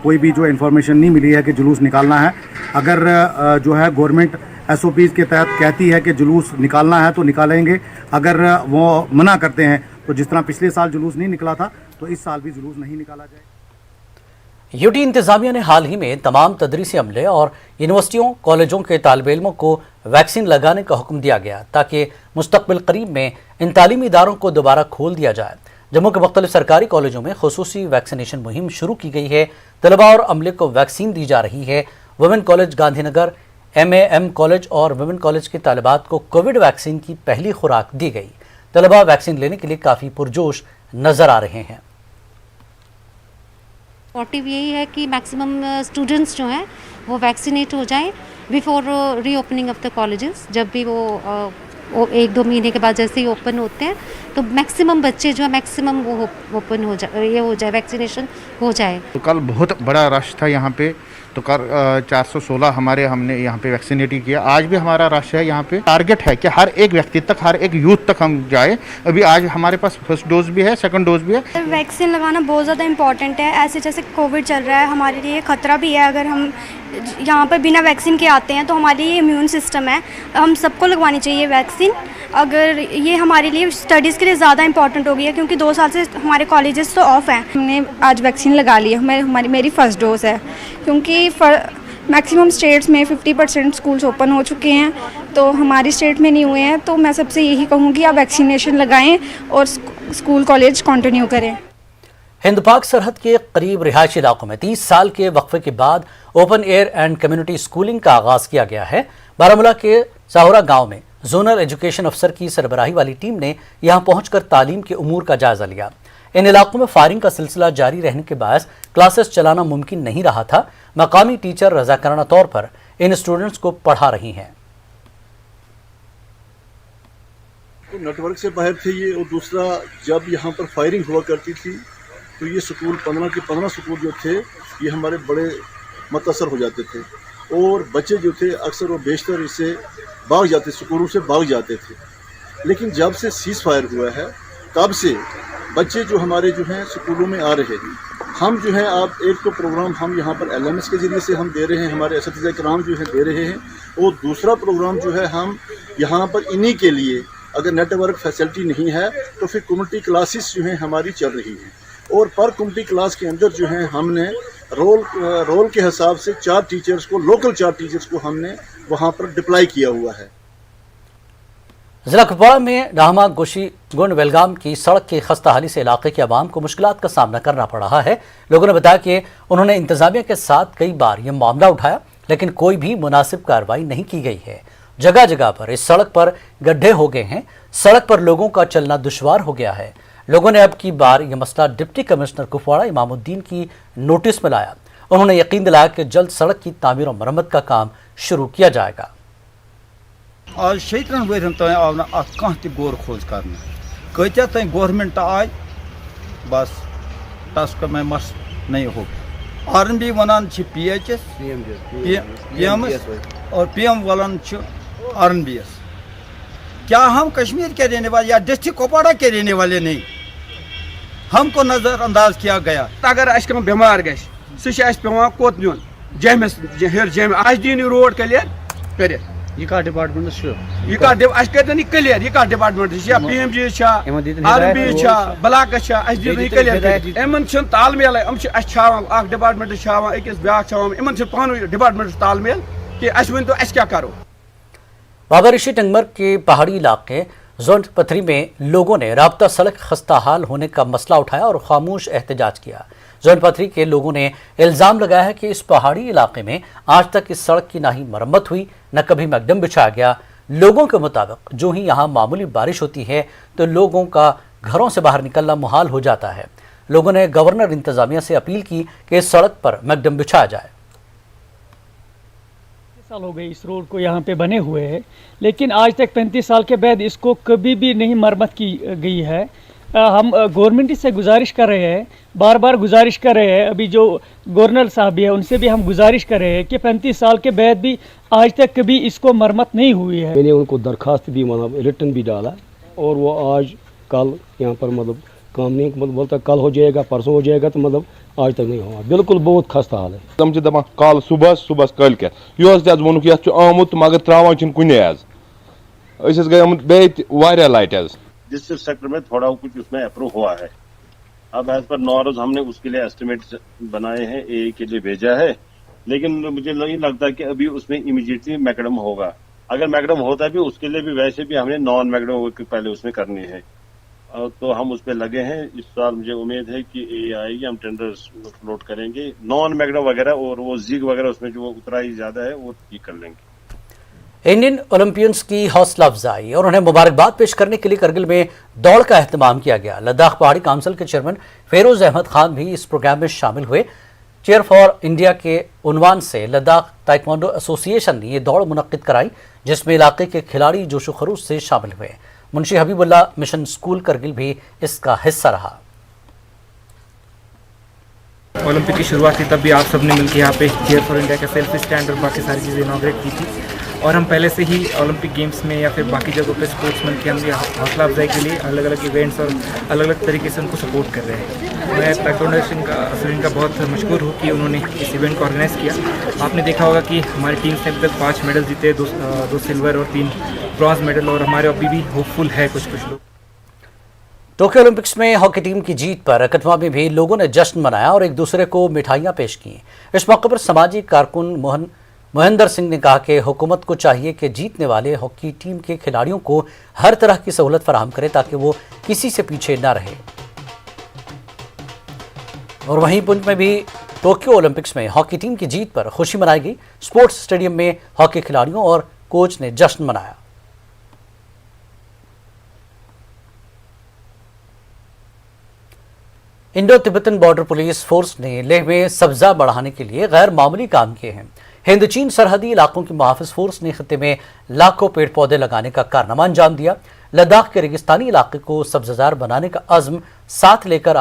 कोई भी जो इन्फॉर्मेशन नहीं मिली है कि जुलूस निकालना है। अगर जो है गवर्नमेंट SOPs के तहत कहती है कि जुलूस निकालना है तो निकालेंगे। अगर वो मना करते हैं तो जिस तरह पिछले साल जुलूस नहीं निकला था तो इस साल भी जुलूस नहीं निकाला जाए। यूटी इंतजामिया ने हाल ही में तमाम तदरीसी अमले और यूनिवर्सिटियों कॉलेजों के तालिब इल्मों को वैक्सीन लगाने का हुक्म दिया गया ताकि मुस्तकबिल करीब में इन तालीमी इदारों को दोबारा खोल दिया जाए। जम्मू के मुख्तलिफ सरकारी कॉलेजों में खुसूसी वैक्सीनेशन मुहिम शुरू की गई है। तलबा और अमले को वैक्सीन दी जा रही है। Women college Gandhinagar, MAM college और वुमेन कॉलेज की तालिबात को कोविड वैक्सीन की पहली खुराक दी गई। तलबा वैक्सीन लेने के लिए काफ़ी पुरजोश नज़र आ रहे हैं। मोटिव यही है कि मैक्सिमम स्टूडेंट्स जो हैं वो वैक्सीनेट हो जाएं before reopening of the colleges. जब भी वो 1-2 महीने के बाद जैसे ही ओपन होते हैं तो मैक्सिमम बच्चे जो है मैक्सिमम वो ओपन हो जाए, ये हो जाए, वैक्सीनेशन हो जाए। तो कल बहुत बड़ा रश था यहाँ पे, तो कल 416 हमने यहाँ पे वैक्सीनेट किया। आज भी हमारा रश है यहाँ पे। टारगेट है कि हर एक व्यक्ति तक, हर एक यूथ तक हम जाए। अभी आज हमारे पास फर्स्ट डोज भी है, सेकंड डोज भी है। वैक्सीन लगाना बहुत ज़्यादा इम्पॉर्टेंट है। ऐसे जैसे कोविड चल रहा है हमारे लिए ख़तरा भी है। अगर हम यहाँ पर बिना वैक्सीन के आते हैं तो हमारे लिए इम्यून सिस्टम है, हम सबको लगवानी चाहिए वैक्सीन। अगर ये हमारे लिए स्टडीज़ के लिए ज़्यादा इंपॉर्टेंट हो गई है क्योंकि 2 साल से हमारे कॉलेजेस तो ऑफ हैं। हमने आज वैक्सीन लगा ली है, मेरी फ़र्स्ट डोज़ है क्योंकि मैक्सिमम स्टेट्स में 50% स्कूल्स ओपन हो चुके हैं तो हमारी स्टेट में नहीं हुए हैं। तो मैं सबसे यही कहूँगी आप वैक्सीनेशन लगाएं और स्कूल कॉलेज कंटिन्यू करें। हिंद पाक सरहद के करीब रिहायशी इलाकों में 30 साल के वक्फे के बाद open air and community schooling का आगाज़ किया गया है। बारामूला के साहुरा गाँव में जोनल एजुकेशन अफसर की सरबराही वाली टीम ने यहां पहुंचकर तालीम के उमूर का जायजा लिया। इन इलाकों में फायरिंग का सिलसिला जारी रहने के बायस क्लासेस चलाना मुमकिन नहीं रहा था। मकामी टीचर रज़ाकाराना तौर पर इन स्टूडेंट्स को पढ़ा रही हैं। तो नेटवर्क से बाहर थे ये, और दूसरा जब यहाँ पर फायरिंग हुआ करती थी तो ये स्कूल 15 के 15 स्कूल जो थे ये हमारे बड़े मुतासर हो जाते थे, और बच्चे जो थे अक्सर और बेशतर इससे भाग जाते, स्कूलों से भाग जाते थे। लेकिन जब से सीज़ फायर हुआ है तब से बच्चे जो हमारे जो हैं स्कूलों में आ रहे हैं। हम जो है आप एक तो प्रोग्राम हम यहाँ पर LMS के ज़रिए से हम दे रहे हैं, हमारे एसएसए कराम जो है दे रहे हैं, और दूसरा प्रोग्राम जो है हम यहाँ पर इन्हीं के लिए अगर नेटवर्क फैसिलिटी नहीं है तो फिर कम्युनिटी क्लासेस जो हैं हमारी चल रही हैं, और पर कम्युनिटी क्लास के अंदर जो है हमने रोल के हिसाब से 4 टीचर्स को, लोकल 4 टीचर्स को हमने वहाँ पर डिप्लॉय किया हुआ है। जिला कुपवाड़ा में डाहमा गोशी गुंड वेलगाम की सड़क की खस्ताहाली से इलाके के अवाम को मुश्किलात का सामना करना पड़ रहा है। लोगों ने बताया कि उन्होंने इंतजामिया के साथ कई बार ये मामला उठाया, लेकिन कोई भी मुनासिब कार्रवाई नहीं की गई है। जगह जगह पर इस सड़क पर गड्ढे हो गए हैं, सड़क पर लोगों का चलना दुश्वार हो गया है। लोगों ने अब की बार यह मसला डिप्टी कमिश्नर कुपवाड़ा इमामुद्दीन की नोटिस में लाया। उन्होंने यकीन दिलाया कि जल्द सड़क की तामीर और मरम्मत का काम शुरू किया जाएगा। आज 17 वर्षन तक आव ना कह गौर खोज कर कत्या तक गवर्नमेंट आय बस तस का मैं मस नहीं हो। RNB वनान PHS PMS और PM वालन RNBS। क्या हम कश्मीर के रहने वाले या डिस्ट्रिक्ट कुपवाड़ा के रहने वाले नहीं? हमको नजरअंदाज किया गया। अगर अस बीमार गए पे कोत नुन जमस हेर जम आज दिन रोड क्लियर कर डिपार्टमेंट क्लियर यह department PMG RNB block clear in तालमेल डिपार्टमेंट अकिस ब्या इन पान डिपार्टमेंट तालमेल कि अस वन तो अस क्या करो। बाबा ऋषि टंगमर के पहाड़ी इलाके जोंट पथरी में लोगों ने राब्ता सड़क खस्ताहाल होने का मसला उठाया और खामोश एहतजाज किया। जोंट पथरी के लोगों ने इल्जाम लगाया है कि इस पहाड़ी इलाके में आज तक इस सड़क की ना ही मरम्मत हुई, न कभी मैकडम बिछाया गया। लोगों के मुताबिक जो ही यहाँ मामूली बारिश होती है तो लोगों का घरों से बाहर निकलना मुहाल हो जाता है। लोगों ने गवर्नर इंतजामिया से अपील की कि इस सड़क पर मैकडम बिछाया जाए। साल हो गए इस रोड को यहाँ पे बने हुए है, लेकिन आज तक 35 साल के बाद इसको कभी भी नहीं मरम्मत की गई है। हम गवर्नमेंट से गुजारिश कर रहे हैं, बार बार गुजारिश कर रहे हैं। अभी जो गवर्नर साहब भी है उनसे भी हम गुजारिश कर रहे हैं कि 35 साल के बाद भी आज तक कभी इसको मरम्मत नहीं हुई है। मैंने उनको दरखास्त भी रिटर्न भी डाला, और वो आज कल यहाँ पर काम नहीं, बोलता कल हो जाएगा, परसों हो जाएगा, तो आज तक नहीं हुआ। बिल्कुल बहुत खस्ता हाल है। तम दपान कल सुबह कल क्या यह वोनुक ये आमुत मगर त्रावान कुन गए लाइट। डिस्ट्रिक्ट सेक्टर में थोड़ा कुछ उसमें अप्रूव हुआ है। अब एज पर नॉर्म्स हमने उसके लिए एस्टिमेट बनाए हैं, ए के लिए भेजा है, लेकिन मुझे नहीं लगता कि अभी उसमें इमीडिएटली मैकडम होगा। अगर मैकडम होता भी उसके लिए भी वैसे भी हमने नॉन मैकडम वर्क पहले उसमें करनी है, तो हम उस पर लगे हैं। इस साल मुझे उम्मीद है कि ए आएगी, हम टेंडर फ्लोट करेंगे, नॉन मैकडम वगैरह और वो जिग वगैरह उसमें जो उतराई ज्यादा है वो ठीक कर लेंगे। इंडियन ओलंपियंस की हौसला अफजाई और उन्हें मुबारकबाद पेश करने के लिए करगिल में दौड़ का एहतमाम किया गया। लद्दाख पहाड़ी काउंसिल के चेयरमैन फेरोज अहमद खान भी इस प्रोग्राम में शामिल हुए। चेयर फॉर इंडिया के उन्वान से लद्दाख ताइक्वांडो एसोसिएशन ने ये दौड़ मुनक्किद कराई, जिसमें इलाके के खिलाड़ी जोशो खरूश से शामिल हुए। मुंशी हबीबुल्लाह मिशन स्कूल करगिल भी इसका हिस्सा रहा। ओलंपिक की शुरुआत थी तब भी आप सबने मिलकर यहाँ पे चेयर फॉर इंडिया का सेल्फी स्टैंड और बाकी सारी चीज़ें इनॉग्रेट की थी, और हम पहले से ही ओलंपिक गेम्स में या फिर बाकी जगहों पे स्पोर्ट्समैन के अंदर हौसला अफजाई के लिए अलग अलग इवेंट्स और अलग अलग तरीके से उनको सपोर्ट कर रहे हैं। मैं ताइक्वांडो एसोसिएशन का बहुत मशहूर हूँ कि उन्होंने इस इवेंट को ऑर्गेनाइज़ किया। आपने देखा होगा कि हमारी टीम ने अभी तक 5 मेडल जीते, 2 सिल्वर और 3 ब्रॉन्ज मेडल, और हमारे अभी भी होपफुल है कुछ लोग। टोक्यो ओलंपिक्स में हॉकी टीम की जीत पर कठवा में भी लोगों ने जश्न मनाया और एक दूसरे को मिठाइयां पेश की। इस मौके पर समाजी कारकुन मोहिंदर सिंह ने कहा कि हुकूमत को चाहिए कि जीतने वाले हॉकी टीम के खिलाड़ियों को हर तरह की सहूलत फराहम करे ताकि वो किसी से पीछे न रहे। और वहीं पुंछ में भी टोक्यो ओलंपिक्स में हॉकी टीम की जीत पर खुशी मनाई गई। स्पोर्ट्स स्टेडियम में हॉकी खिलाड़ियों और कोच ने जश्न मनाया। Indo Tibetan border police force ने लेह में सब्जा बढ़ाने के लिए गैर मामूली काम किए हैं। हिंद चीन सरहदी इलाकों की मुहाफिज फोर्स ने खित्ते में लाखों पेड़ पौधे लगाने का कारनामा अंजाम दिया। लद्दाख के रेगिस्तानी इलाके को सब्ज़जार बनाने का अज़्म साथ लेकर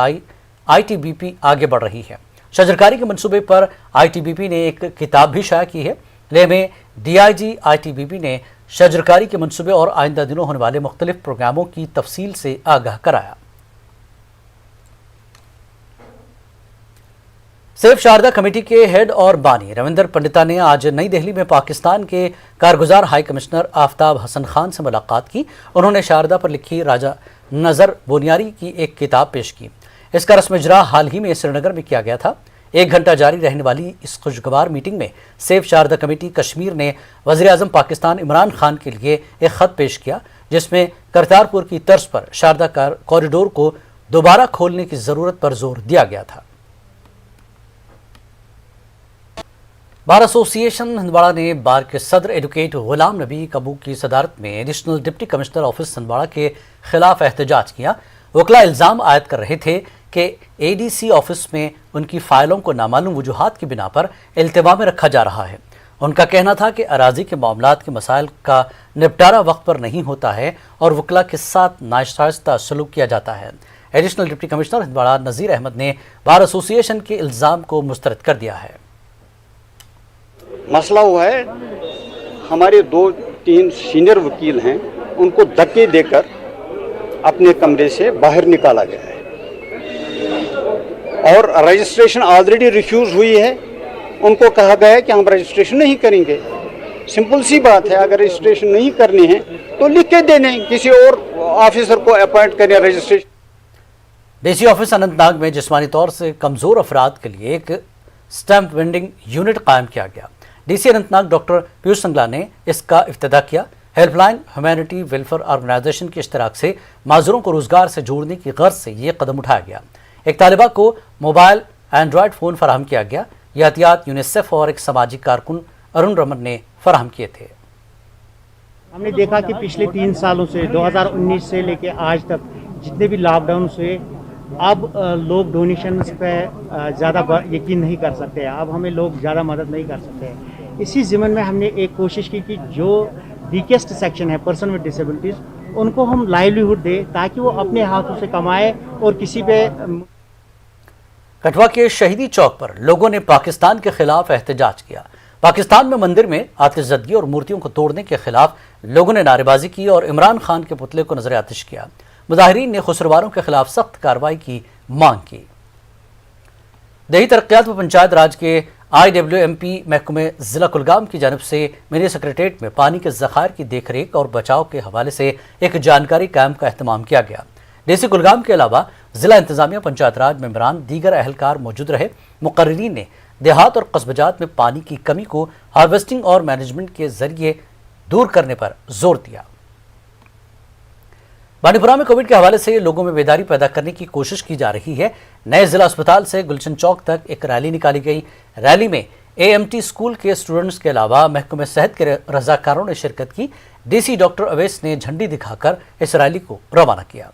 ITBP आगे बढ़ रही है। शजरकारी के मंसूबे पर ITBP ने एक किताब भी शाया की है। लेह में DIG ITBP ने शजरकारी के मंसूबे और आइंदा दिनों होने वाले मुख्तलिफ प्रोग्रामों की तफसील से आगाह कराया। सेफ शारदा कमेटी के हेड और बानी रविंदर पंडिता ने आज नई दिल्ली में पाकिस्तान के कारगुजार हाई कमिश्नर आफ्ताब हसन खान से मुलाकात की। उन्होंने शारदा पर लिखी राजा नजर बोनियारी की एक किताब पेश की। इसका रस्म इजरा हाल ही में श्रीनगर में किया गया था। 1 घंटा जारी रहने वाली इस खुशगवार मीटिंग में सेफ शारदा कमेटी कश्मीर ने वज़ीर-ए-आज़म पाकिस्तान इमरान खान के लिए एक खत पेश किया, जिसमें करतारपुर की तर्ज पर शारदा कॉरिडोर को दोबारा खोलने की जरूरत पर जोर दिया गया था। बार एसोसिएशन हंदवाड़ा ने बार के सदर एडवोकेट गुलाम नबी कबू की सदारत में additional deputy commissioner office Handwara के खिलाफ एहतजाज किया। वकला इल्ज़ाम आयद कर रहे थे कि ADC ऑफिस में उनकी फाइलों को नामालूम वजूहात की बिना पर इल्तिवा में रखा जा रहा है। उनका कहना था कि अराजी के मामलात के मसाइल का निपटारा वक्त पर नहीं होता है और वकला के साथ नाशाइस्ता सलूक किया जाता है। एडिशनल डिप्टी कमिश्नर हंदवाड़ा नज़ीर अहमद ने बार एसोसिएशन के इल्ज़ाम को मुस्तरद कर दिया है। मसला हुआ है, हमारे 2-3 सीनियर वकील हैं, उनको धक्के देकर अपने कमरे से बाहर निकाला गया है और रजिस्ट्रेशन ऑलरेडी रिफ्यूज हुई है। उनको कहा गया है कि हम रजिस्ट्रेशन नहीं करेंगे। सिंपल सी बात है, अगर रजिस्ट्रेशन नहीं करनी है तो लिख के दे दें, किसी और ऑफिसर को अपॉइंट करें रजिस्ट्रेशन। DC ऑफिस अनंतनाग में जिस्मानी तौर से कमज़ोर अफराद के लिए एक स्टैंप वेंडिंग यूनिट कायम किया गया। DC अनंतनाग डॉक्टर पीयूष संगला ने इसका इफ्तिताह किया। हेल्पलाइन ह्यूमैनिटी वेलफेयर ऑर्गेनाइजेशन के इश्तराक से माजूरों को रोजगार से जोड़ने की गर्ज से ये कदम उठाया गया। एक तालिबा को मोबाइल एंड्रॉयड फ़ोन फराहम किया गया। यह एहतियात यूनिसेफ और एक समाजी कारकुन अरुण रमन ने फराहम किए थे। हमने देखा कि पिछले 3 सालों से 2019 से लेके आज तक जितने भी लॉकडाउन हुए, अब लोग डोनेशंस पे ज़्यादा यकीन नहीं कर सकते हैं। अब हमें लोग ज़्यादा मदद नहीं कर सकते हैं। इसी ज़िम्मन में हमने एक कोशिश की कि जो वीकेस्ट सेक्शन है, पर्सन विद डिसेबिलिटीज़, उनको हम लाइवलीहुड दें ताकि वो अपने हाथों से कमाए और किसी पे। कठुआ के शहीदी चौक पर लोगों ने पाकिस्तान के खिलाफ एहतजाज किया। पाकिस्तान में मंदिर में आतिशज़दगी और मूर्तियों को तोड़ने के खिलाफ लोगों ने नारेबाजी की और इमरान खान के पुतले को नजर आतिश किया। मुजाहिरीन ने खुसरवारों के खिलाफ सख्त कार्रवाई की मांग की। देही तरक्यात व पंचायत राज के IWMP महकमे जिला कुलगाम की जानब से मिनी सेक्रेटेरिएट में पानी के ज़खायर की देखरेख और बचाव के हवाले से एक जानकारी कैंप का एहतमाम किया गया। DC कुलगाम के अलावा जिला इंतजामिया, पंचायत राज मेंबरान, दीगर अहलकार मौजूद रहे। मुकर्रीरीन ने देहात और कस्बजात में पानी की कमी को हार्वेस्टिंग और मैनेजमेंट के जरिए दूर करने पर जोर दिया। बानीपुरा में कोविड के हवाले से लोगों में बेदारी पैदा करने की कोशिश की जा रही है। नए जिला अस्पताल से गुलशन चौक तक एक रैली निकाली गई। रैली में AMT स्कूल के स्टूडेंट्स के अलावा महकमे सेहत के रजाकारों ने शिरकत की। DC डॉक्टर अवैस ने झंडी दिखाकर इस रैली को रवाना किया।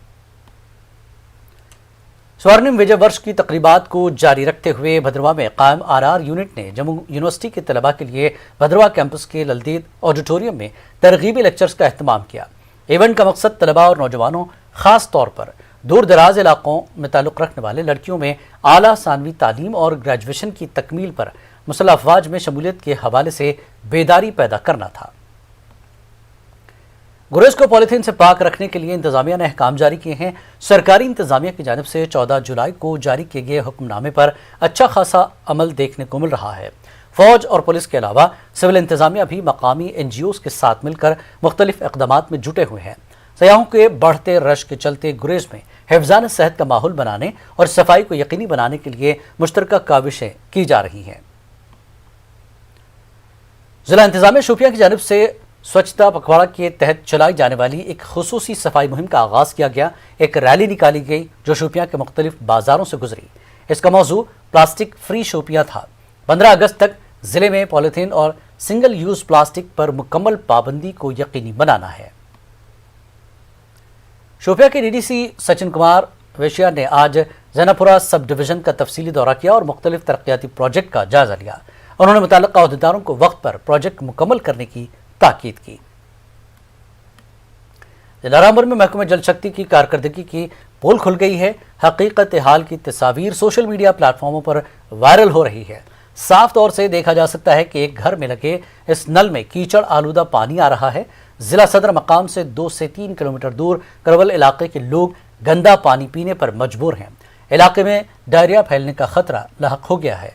स्वर्णिम विजय वर्ष की तकरीबात को जारी रखते हुए भद्रवा में कायम RR यूनिट ने जम्मू यूनिवर्सिटी के तलबा के लिए भद्रवा कैंपस के ललदीद ऑडिटोरियम में तरगीबी लेक्चर्स का एहतमाम किया। इवेंट का मकसद तलबा और नौजवानों, खास तौर पर दूर दराज इलाकों में ताल्लुक़ रखने वाले लड़कियों में आला सानवी तालीम और ग्रेजुएशन की तकमील पर मुसल्लह अफवाज में शमूलियत के हवाले से बेदारी पैदा करना था। गुरेज को पॉलीथीन से पाक रखने के लिए इंतजामिया ने अहकाम जारी किए हैं। सरकारी इंतजामिया की जानिब से 14 जुलाई को जारी किए गए हुक्मनामे पर अच्छा खासा अमल देखने को मिल रहा है। फौज और पुलिस के अलावा सिविल इंतजामिया भी मकामी NGOs के साथ मिलकर मुख्तलिफ इक़दामात में जुटे हुए हैं। सयाहों के बढ़ते रश के चलते गुरेज में हिफ्ज़ान सेहत का माहौल बनाने और सफाई को यकीनी बनाने के लिए मुश्तरका काविशें की जा रही हैं। जिला इंतजामिया शोपियां की जानिब से स्वच्छता पखवाड़ा के तहत चलाई जाने वाली एक खुसूसी सफाई मुहिम का आगाज किया गया। एक रैली निकाली गई जो शोपियां के मुख्तलिफ बाजारों से गुजरी। इसका मौजू प्लास्टिक फ्री शोपियां था। 15 अगस्त तक जिले में पॉलीथीन और सिंगल यूज प्लास्टिक पर मुकम्मल पाबंदी को यकीनी बनाना है। शोपियां के DDC सचिन कुमार वेशिया ने आज जैनापुरा सब डिवीजन का तफसीली दौरा किया और मुख्तलिफ तरक्याती प्रोजेक्ट का जायजा लिया। उन्होंने मुतल्लिका अहदेदारों को वक्त पर प्रोजेक्ट मुकम्मल करने की ताकीद की। जलारामपुर में महकमे जल शक्ति की कारकर्दगी की पोल खुल गई है। हकीकत हाल की तस्वीर सोशल मीडिया प्लेटफॉर्मों पर वायरल हो रही है। साफ तौर से देखा जा सकता है कि एक घर में लगे इस नल में कीचड़ आलूदा पानी आ रहा है। जिला सदर मकाम से 2 से 3 किलोमीटर दूर करवल इलाके के लोग गंदा पानी पीने पर मजबूर हैं। इलाके में डायरिया फैलने का खतरा लाहक हो गया है।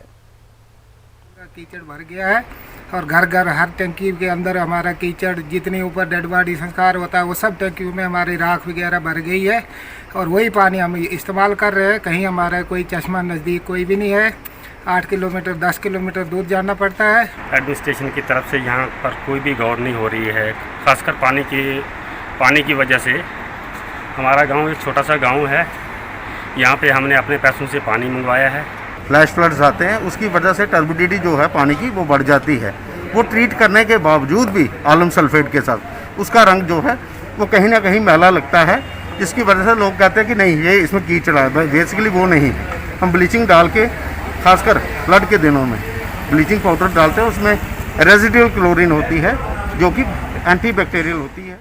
कीचड़ भर गया है और घर घर हर टंकी के अंदर हमारा कीचड़, जितने ऊपर डेड बॉडी संस्कार होता है वो सब टंकियों में हमारी राख वगैरह भर गई है और वही पानी हम इस्तेमाल कर रहे हैं। कहीं हमारा कोई चश्मा नज़दीक कोई भी नहीं है। 8 किलोमीटर 10 किलोमीटर दूर जाना पड़ता है। एडमिनिस्ट्रेशन की तरफ से यहाँ पर कोई भी गौर नहीं हो रही है, खासकर पानी की वजह से। हमारा गांव एक छोटा सा गांव है, यहाँ पे हमने अपने पैसों से पानी मंगवाया है। फ्लैश फ्लड्स आते हैं, उसकी वजह से टर्बिडिटी जो है पानी की वो बढ़ जाती है। वो ट्रीट करने के बावजूद भी आलम सल्फेट के साथ उसका रंग जो है वो कहीं ना कहीं मैला लगता है, जिसकी वजह से लोग कहते हैं कि नहीं ये इसमें कीचड़ है। बेसिकली वो नहीं, हम ब्लीचिंग डाल के खासकर फ्लड के दिनों में ब्लीचिंग पाउडर डालते हैं, उसमें रेजिडुअल क्लोरीन होती है जो कि एंटीबैक्टीरियल होती है।